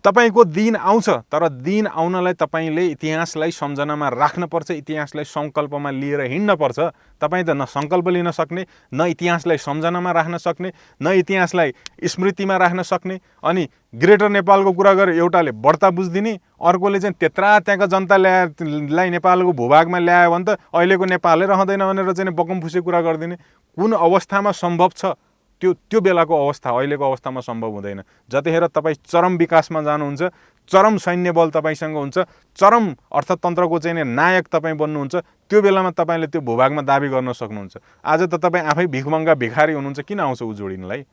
तपाईँको दिन आउँछ, तर दिन आउनलाई तपाईँले इतिहासलाई सम्झनामा राख्नुपर्छ, इतिहासलाई सङ्कल्पमा लिएर हिँड्नुपर्छ। तपाईँ त न सङ्कल्प लिन सक्ने, न इतिहासलाई सम्झनामा राख्न सक्ने, न इतिहासलाई स्मृतिमा राख्न सक्ने। अनि ग्रेटर नेपालको कुरा गरेर एउटाले बढ्ता बुझिदिने, अर्कोले चाहिँ त्यत्रा त्यहाँका जनतालाई नेपालको भूभागमा ल्यायो भने त अहिलेको नेपालै रहँदैन भनेर चाहिँ बकमफुसे कुरा गरिदिने। कुन अवस्थामा सम्भव छ त्यो बेलाको अवस्था अहिलेको अवस्थामा सम्भव हुँदैन। जतिखेर तपाईँ चरम विकासमा जानुहुन्छ, चरम सैन्य बल तपाईँसँग हुन्छ, चरम अर्थतन्त्रको चाहिँ नायक तपाईँ बन्नुहुन्छ, त्यो बेलामा तपाईँले त्यो भूभागमा दाबी गर्न सक्नुहुन्छ। आज त तपाईँ आफै भिखमङ्गा भिखारी हुनुहुन्छ, किन आउँछ उजोडिनलाई?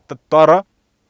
तर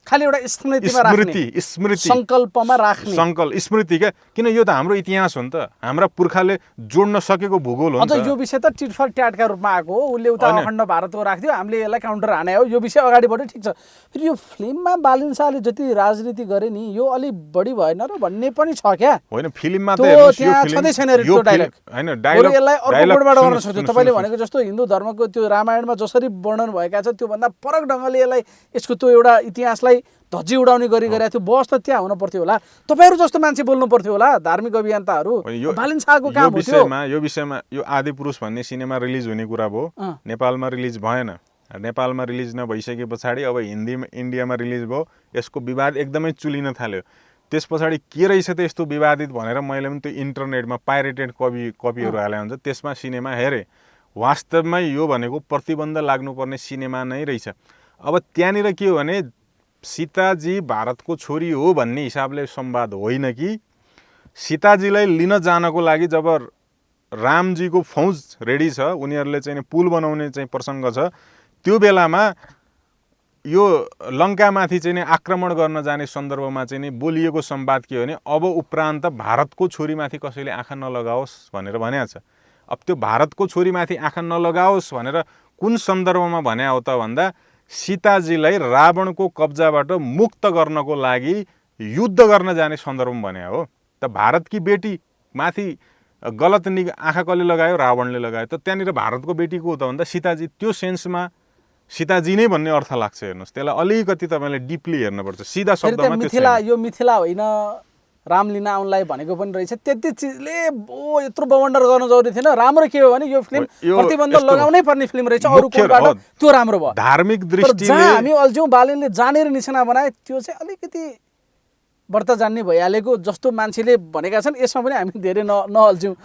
खालि एउटा स्मृतिमा राख्ने, स्मृति संकल्पमा राख्ने, स्मृति क्या। किन यो त हाम्रो इतिहास हो नि त, हाम्रा पुर्खाले जोड्न सकेको भूगोल हो नि त। यो विषय त टिटफर ट्याटका रूपमा आएको हो, उसले उता अखण्ड भारतको राख्थ्यो, हामीले यसलाई काउन्टर हाने हो, यो विषय अगाडि बढ्यो, ठिक छ। फेरि यो फिल्ममा बालिन शाहले जति राजनीति गरे नि, यो अलि बढी भएन र भन्ने पनि छ क्या। होइन, फिल्ममा त त्यहाँ छँदै छैन यो डायलग। हैन, डायलग यसलाई अर्को मोडबाट गर्न सक्छौ। तपाईँले भनेको जस्तो हिन्दू धर्मको त्यो रामायणमा जसरी वर्णन भएका छ त्योभन्दा फरक ढङ्गले यसलाई यसको त्यो एउटा इतिहासलाई धज्जी उडाउने गरी गरेको थियो। बस त त्यहाँ हुन पर्थ्यो होला, तपाईँहरू जस्तो मान्छे बोल्नु पर्थ्यो होला, धार्मिक अभियन्ताहरू। बालिन शाहको काम हो त्यो। यो विषयमा यो आदिपुरुष भन्ने सिनेमा रिलिज हुने कुरा भयो, नेपालमा रिलिज भएन। नेपालमा रिलिज नभइसके पछाडि अब इन्डियामा रिलिज भयो, यसको विवाद एकदमै चुलिन थाल्यो। त्यस पछाडि के रहेछ त यस्तो विवादित भनेर मैले पनि त्यो इन्टरनेटमा पाइरेटेड कपीहरू हाले हुन्छ, त्यसमा सिनेमा हेरेँ। वास्तवमै यो भनेको प्रतिबन्ध लाग्नुपर्ने सिनेमा नै रहेछ। अब त्यहाँनिर के हो भने सीताजी भारतको छोरी हो भन्ने हिसाबले संवाद होइन कि सीताजीलाई लिन जानको लागि जब रामजीको फौज रेडी छ, उनीहरूले चाहिँ पुल बनाउने चाहिँ प्रसङ्ग छ, त्यो बेलामा यो लङ्कामाथि चाहिँ आक्रमण गर्न जाने सन्दर्भमा चाहिँ बोलिएको संवाद के हो भने अब उपरान्त भारतको छोरीमाथि कसैले आँखा नलगाओस् भनेर भनेको छ। अब त्यो भारतको छोरीमाथि आँखा नलगाओस् भनेर कुन सन्दर्भमा भने हो त भन्दा सीताजीलाई रावणको कब्जाबाट मुक्त गर्नको लागि युद्ध गर्न जाने सन्दर्भमा भने हो। त भारतकी बेटी माथि गलत आँखा कसले लगायो? रावणले लगायो। त त्यहाँनिर भारतको बेटी को हो त भन्दा सीताजी। त्यो सेन्समा सीताजी नै भन्ने अर्थ लाग्छ। हेर्नुहोस्, त्यसलाई अलिकति तपाईँले डिपली हेर्नुपर्छ। सिधा शब्दमा यो मिथिला होइन, रामलीला आउनलाई भनेको पनि रहेछ। त्यति चिजले यत्रो बवन्डर गर्न जरुरी थिएन। राम्रो के हो भने यो फिल्म प्रतिबन्ध लगाउनै पर्ने फिल्म रहेछ। अरू कोणबाट त्यो राम्रो भयो। धार्मिक दृष्टिले हामी अल्झ्यौँ, बालिनले जानेर निशाना बनाए, त्यो चाहिँ अलिकति व्रत जान्ने भइहालेको जस्तो मान्छेले भनेका छन्। यसमा पनि हामी धेरै नअल्झ्यौँ।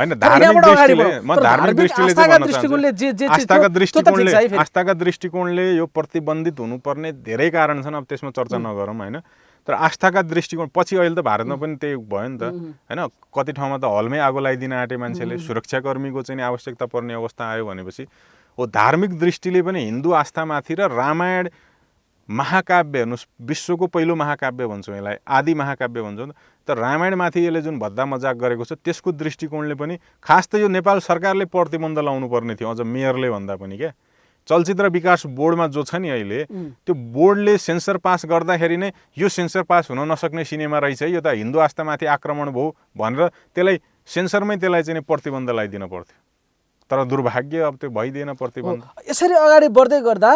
आस्थाका दृष्टिकोणले यो प्रतिबन्धित हुनुपर्ने धेरै कारण छन्। अब त्यसमा चर्चा नगरौँ होइन। तर आस्थाका दृष्टिकोण पछि अहिले त भारतमा पनि त्यही भयो नि त होइन। कति ठाउँमा त हलमै आगो लगाइदिन आँटे मान्छेले, सुरक्षाकर्मीको चाहिँ आवश्यकता पर्ने अवस्था आयो भनेपछि हो। धार्मिक दृष्टिले पनि हिन्दू आस्थामाथि र रामायण महाकाव्य, हेर्नुहोस्, विश्वको पहिलो महाकाव्य भन्छौँ यसलाई, आदि महाकाव्य भन्छौँ। तर रामायणमाथि यसले जुन भद्दा मजाक गरेको छ त्यसको दृष्टिकोणले पनि खास त यो नेपाल सरकारले प्रतिबन्ध लाउनु पर्ने थियो, अझ मेयरले भन्दा पनि। क्या चलचित्र विकास बोर्डमा जो छ नि अहिले, त्यो बोर्डले सेन्सर पास गर्दाखेरि नै यो सेन्सर पास हुन नसक्ने सिनेमा रहेछ, यो त हिन्दू आस्थामाथि आक्रमण भयो भनेर त्यसलाई सेन्सरमै त्यसलाई चाहिँ प्रतिबन्ध लगाइदिन पर्थ्यो। तर दुर्भाग्य अब त्यो भइदिएन प्रतिबन्ध। यसरी अगाडि बढ्दै गर्दा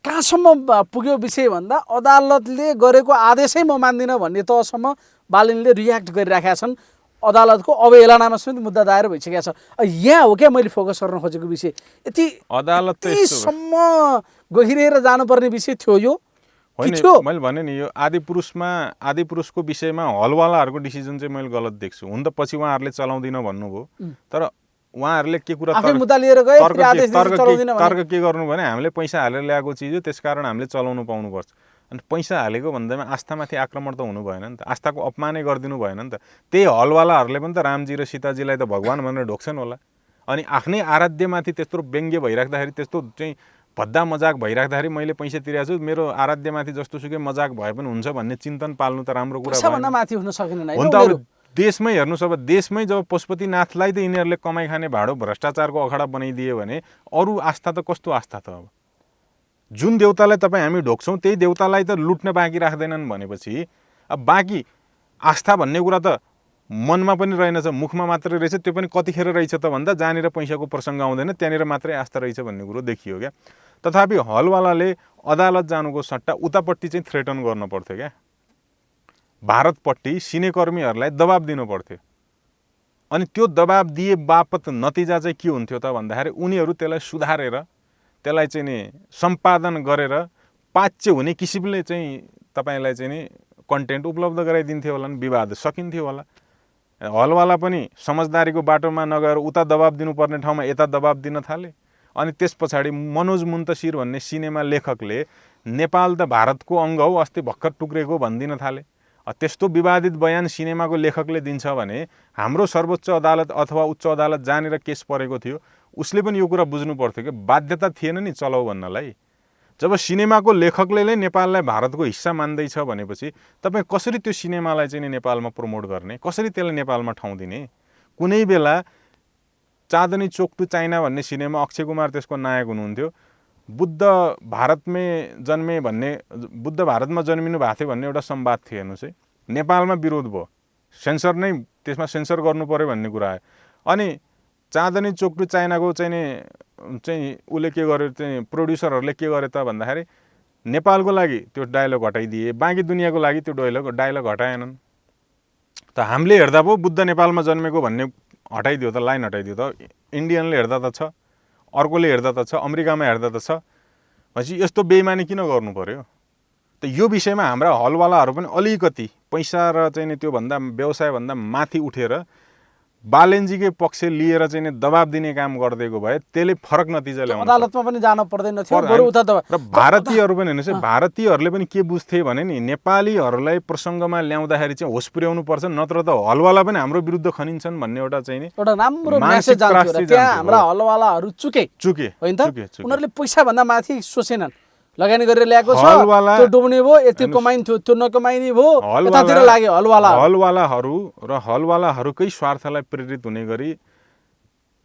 कहाँसम्म पुग्यो विषय भन्दा अदालतले गरेको आदेशै म मान्दिनँ भन्ने तहसम्म बालिनले रियाक्ट गरिराखेका छन्। अदालतको अवहेलनामा समेत मुद्दा दायर भइसकेको छ। यहाँ हो क्या मैले फोकस गर्न खोजेको विषय। यति अदालतसम्म गहिरिएर जानुपर्ने विषय थियो यो। मैले भने नि, यो आदिपुरुषको विषयमा हलवालाहरूको डिसिजन चाहिँ मैले गलत देख्छु। हुन त पछि उहाँहरूले चलाउँदिन भन्नुभयो, तर उहाँहरूले के कुरा तर्क के गर्नु भने हामीले पैसा हालेर ल्याएको चिज हो, त्यसकारण हामीले चलाउनु पाउनुपर्छ। अनि पैसा हालेको भन्दामा आस्थामाथि आक्रमण त हुनु भएन नि त, आस्थाको अपमानै गरिदिनु भएन नि त। त्यही हलवालाहरूले पनि त रामजी र सीताजीलाई त भगवान् भनेर ढोक्छन् होला। अनि आफ्नै आराध्यमाथि त्यत्रो व्यङ्ग्य भइराख्दाखेरि, त्यस्तो चाहिँ भद्दा मजाक भइराख्दाखेरि मैले पैसा तिरेको छु, मेरो आराध्यमाथि जस्तो सुकै मजाक भए पनि हुन्छ भन्ने चिन्तन पाल्नु त राम्रो कुरा हो। देशमै हेर्नुहोस्, अब देशमै जब पशुपतिनाथलाई त यिनीहरूले कमाइ खाने भाँडो भ्रष्टाचारको अखडा बनाइदियो भने अरू आस्था त कस्तो आस्था त? अब जुन देउतालाई तपाईँ हामी ढोक्छौँ त्यही देउतालाई त लुट्न बाँकी राख्दैनन् भनेपछि अब बाँकी आस्था भन्ने कुरा त मनमा पनि रहेनछ, मुखमा मात्रै रहेछ। त्यो पनि कतिखेर रहेछ त भन्दा जहाँनिर पैसाको प्रसङ्ग आउँदैन त्यहाँनिर मात्रै आस्था रहेछ भन्ने कुरो देखियो क्या। तथापि हलवालाले अदालत जानुको सट्टा उतापट्टि चाहिँ थ्रेटन गर्न पर्थ्यो क्या। भारतपट्टि सिनेकर्मीहरूलाई दबाब दिनु पर्थ्यो। अनि त्यो दबाब दिए बापत नतिजा चाहिँ के हुन्थ्यो त भन्दाखेरि उनीहरू त्यसलाई सुधारेर त्यसलाई चाहिँ नि सम्पादन गरेर पाच्य हुने किसिमले चाहिँ तपाईँलाई चाहिँ नि कन्टेन्ट उपलब्ध गराइदिन्थ्यो होला नि, विवाद सकिन्थ्यो होला। हलवाला पनि समझदारीको बाटोमा नगएर उता दबाब दिनुपर्ने ठाउँमा यता दबाब दिन थाले। अनि त्यस पछाडि मनोज मुन्तसिर भन्ने सिनेमा लेखकले नेपाल त भारतको अङ्ग हो, अस्ति भर्खर टुक्रेको भनिदिन थाले। त्यस्तो विवादित बयान सिनेमाको लेखकले दिन्छ भने हाम्रो सर्वोच्च अदालत अथवा उच्च अदालत जहाँनिर केस परेको थियो उसले पनि यो कुरा बुझ्नु पर्थ्यो कि बाध्यता थिएन नि चलाउ भन्नलाई। जब सिनेमाको लेखकले नै नेपाललाई भारतको हिस्सा मान्दैछ भनेपछि तपाईँ कसरी त्यो सिनेमालाई चाहिँ नेपालमा प्रमोट गर्ने, कसरी त्यसलाई नेपालमा ठाउँ दिने? कुनै बेला चाँदनी चोक टु चाइना भन्ने सिनेमा अक्षय कुमार त्यसको नायक हुनुहुन्थ्यो। बुद्ध भारतमै जन्मे भन्ने, बुद्ध भारतमा जन्मिनु भएको थियो भन्ने एउटा संवाद थियो। हेर्नुहोस् है, नेपालमा विरोध भयो, सेन्सर नै त्यसमा सेन्सर गर्नु पर्यो भन्ने कुरा आयो। अनि चाँदनी चोक टु चाइनाको चाहिँ उसले के गर्यो, चाहिँ प्रोड्युसरहरूले के गरे त भन्दाखेरि नेपालको लागि त्यो डायलग हटाइदिए, बाँकी दुनियाँको लागि त्यो डायलग हटाएनन्। त हामीले हेर्दा पो बुद्ध नेपालमा जन्मेको भन्ने हटाइदियो त, लाइन हटाइदियो त। इन्डियनले हेर्दा त छ, अर्कोले हेर्दा त छ, अमेरिकामा हेर्दा त छ। भनेपछि यस्तो बेइमानी किन गर्नु पर्यो? त यो विषयमा हाम्रा हलवालाहरू पनि अलिकति पैसा र चाहिँ त्योभन्दा व्यवसायभन्दा माथि उठेर बालेनजीकै पक्ष लिएर चाहिँ दबाब दिने काम गरिदिएको भए त्यसले फरक नतिजा ल्याउँछ। अदालतमा पनि जान पर्दैन थियो, बरु उता दबाब। र भारतीयहरू पनि हेर्नुहोस् है, भारतीयहरूले पनि के बुझ्थे भने नि नेपालीहरूलाई प्रसङ्गमा ल्याउँदाखेरि चाहिँ होस पुर्याउनु पर्छ, नत्र त हलवाला पनि हाम्रो विरुद्ध खनिन्छन् भन्ने एउटा राम्रो मेसेज जान्थ्यो र त्यहाँ हाम्रा हलवालाहरू चुके होइन त। उनीहरूले पैसा भन्दा माथि सोचेनन्, लगानी गरेर ल्याएको छ, त्यो डुब्ने भयो, यति कमाइन्थ्यो, त्यो नकमाइने भयो, यतातिर लाग्यो हलवालाहरू र हलवालाहरूकै स्वार्थलाई प्रेरित हुने गरी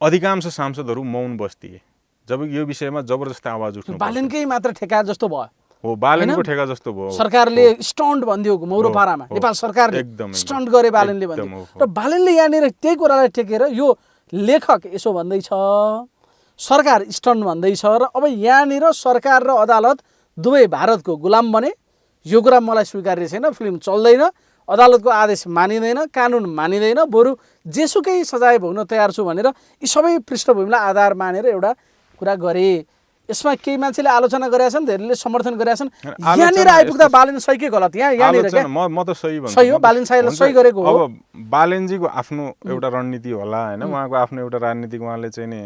अधिकांश सांसदहरू मौन बस्दिए जब यो विषयमा जबरजस्ती आवाज उठ्यो। बालेनकै मात्र ठेका जस्तो भयो हो, बालेनको ठेका जस्तो भयो। सरकारले स्टन्ट भनिदियो मौरोपाडामा, नेपाल सरकारले स्टन्ट गरे बालेनले भनिदियो। र बालेनले यहाँनिर त्यही कुरालाई टेकेर यो लेखक यसो भन्दैछ, सरकार स्टन्ट भन्दैछ, र अब यहाँनिर सरकार र अदालत दुवै भारतको गुलाम बने। यो कुरा मलाई स्वीकार्य छैन, फिल्म चल्दैन, अदालतको आदेश मानिँदैन, कानुन मानिँदैन, बरु जेसुकै सजाय भोग्न तयार छु भनेर यी सबै पृष्ठभूमिलाई आधार मानेर एउटा कुरा गरे। यसमा केही मान्छेले आलोचना गरेका छन्, धेरैले समर्थन गरेका छन्। यहाँनिर आइपुग्दा बालेन सही के गलत? यहाँनिर म त सही भन्छु, सही हो, बालेन साईलाई सही गरेको हो। अब बालेनजीको आफ्नो एउटा रणनीति होला होइन, उहाँको आफ्नो एउटा राजनीतिक उहाँले चाहिँ नि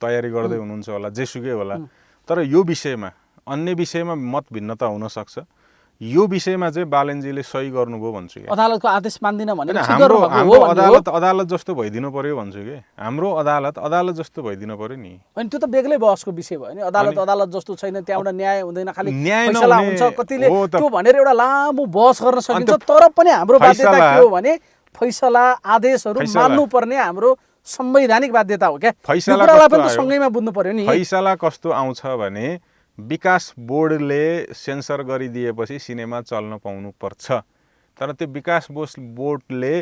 तयारी गर्दै हुनुहुन्छ होला, जेसुकै होला। तर यो विषयमा अन्य विषयमा मत भिन्नता हुन सक्छ, यो विषयमा चाहिँ बालेनजीले सही गर्नुभयो भन्छु। अदालतको आदेश मान्दिन भने हाम्रो अदालत जस्तो भइदिनु पर्यो भन्छु कि, हाम्रो अदालत जस्तो भइदिनु पर्यो नि। अनि त्यो त बेग्लै बहसको विषय भयो नि। अदालत जस्तो छैन, त्यहाँबाट न्याय हुँदैन, खालि फैसला हुन्छ। कतिले त्यो भनेर एउटा लामो बहस गर्न सकिन्छ, तर पनि हाम्रो बाध्यता के हो भने फैसला आदेशहरू मान्नुपर्ने हाम्रो संवैधानिक बाध्यता हो क्या। फैसलालाई पनि सँगैमा बुझ्नु पर्यो नि। फैसला कस्तो आउँछ भने विकास बोर्डले सेन्सर गरिदिएपछि सिनेमा चल्न पाउनु पर्छ, तर त्यो विकास बोर्डले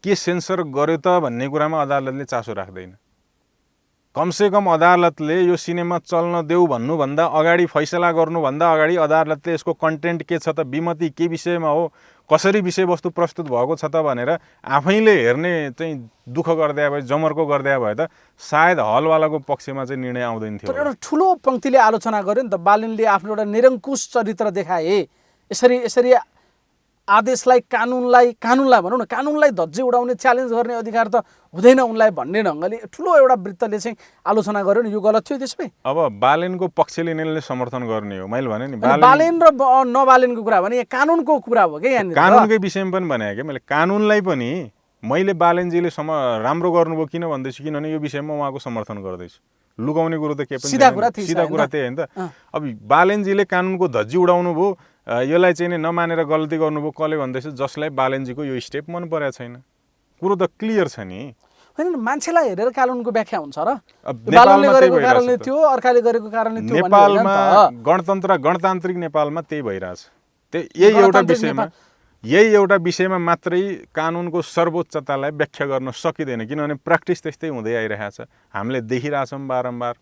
के सेन्सर गर्यो त भन्ने कुरामा अदालतले चासो राख्दैन। कमसेकम अदालतले यो सिनेमा चल्न देऊ भन्नुभन्दा अगाडि, फैसला गर्नुभन्दा अगाडि अदालतले यसको कन्टेन्ट के छ त, विमति के विषयमा हो, कसरी विषयवस्तु प्रस्तुत भएको छ त भनेर आफैले हेर्ने चाहिँ दुःख गर्दै भए, जमर्को गर्दै भए त सायद हलवालाको पक्षमा चाहिँ निर्णय आउँदैन थियो। तर एउटा ठुलो पङ्क्तिले आलोचना गर्यो नि त, बालेनले आफ्नो एउटा निरङ्कुश चरित्र देखाए। यसरी आदेशलाई, कानुनलाई भनौँ न, कानुनलाई धज्जी उडाउने, च्यालेन्ज गर्ने अधिकार त हुँदैन उनलाई भन्ने ढङ्गले ठुलो एउटा वृत्तले चाहिँ आलोचना गर्यो नि। यो गलत थियो त्यसमै? अब बालेनको पक्ष लिनेले समर्थन गर्ने हो, मैले भने नि बालेन र नबालेनको कुरा भने कानुनको कुरा हो क्या। यहाँनिर कानुनकै विषयमा पनि भने क्या मैले, कानुनलाई पनि मैले बालेनजीले राम्रो गर्नुभयो किन भन्दैछु, किनभने यो विषयमा उहाँको समर्थन गर्दैछु। लुकाउने कुरो त के पनि सिधा कुरा त्यही होइन त। अब बालेनजीले कानुनको धज्जी उडाउनु भयो, यसलाई चाहिँ नमानेर गल्ती गर्नुभयो, कसले भन्दैछ? जसलाई बालेनजीको यो स्टेप मन परेको छैन। कुरो त क्लियर छ नि। होइन, मान्छेलाई हेरेर कानुनको व्याख्या हुन्छ र। बालेनले गरेको कारणले त्यो, अर्काले गरेको कारणले त्यो। नेपालमा गणतान्त्रिक नेपालमा त्यही भइरहेछ। यही एउटा विषयमा मात्रै कानुनको सर्वोच्चतालाई व्याख्या गर्न सकिँदैन, किनभने प्र्याक्टिस त्यस्तै हुँदै आइरहेछ, हामीले देखिरहेछौँ बारम्बार।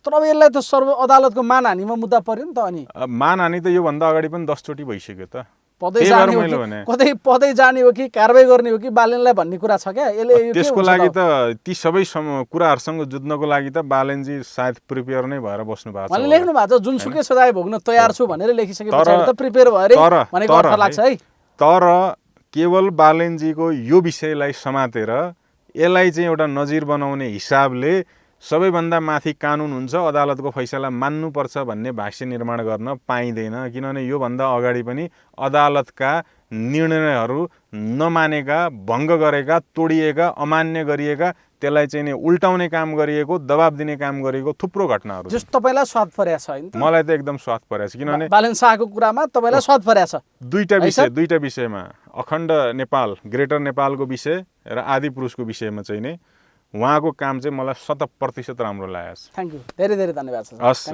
तर अब यसलाई त अदालतको मानहानीमा मुद्दा पर्यो नि त। अनि मानहानी त योभन्दा अगाडि पनि 10 चोटि भइसक्यो त। पदै त्यही भएर जाने हो मैले कि भने कतै पदै जाने हो कि कारबाही गर्ने हो कि बालेनलाई भन्ने कुरा छ क्या यसले यो के त्यसको हुन्छ लागि त? त ती सबै कुराहरूसँग जुझ्नको लागि त बालनजी सायद प्रिपेयर नै भएर बस्नु भएको छ उहाँले होला। लेख्नु भएको छ जुनसुकै सजाय भोग्न तयार छु भनेर लेखिसके तर- पछाडि त प्रिपेयर भएरै तर- भनेको तर अर्थ लाग्छ है। तर केवल बालनजीको यो विषयलाई समातेर यसलाई चाहिँ एउटा नजिर बनाउने हिसाबले सबैभन्दा माथि कानुन हुन्छ, अदालतको फैसला मान्नुपर्छ भन्ने भाष्य निर्माण गर्न पाइँदैन। किनभने योभन्दा अगाडि पनि अदालतका निर्णयहरू नमानेका, भङ्ग गरेका, तोडिएका, अमान्य गरिएका, त्यसलाई चाहिँ नि उल्टाउने काम गरिएको, दबाब दिने काम गरिएको थुप्रो घटनाहरू छन्। जस तपाईँलाई स्वाद परेको छ होइन त? मलाई त एकदम स्वाद परेको छ। किनभने बालेन शाहको कुरामा तपाईँलाई स्वाद परेको छ। दुईटा विषयमा, अखण्ड नेपाल, ग्रेटर नेपालको विषय र आदिपुरुषको विषयमा चाहिँ नि उहाँको काम चाहिँ मलाई 100% राम्रो लागेको छ। थ्याङ्क यू, धेरै धेरै धन्यवाद छ। हस्।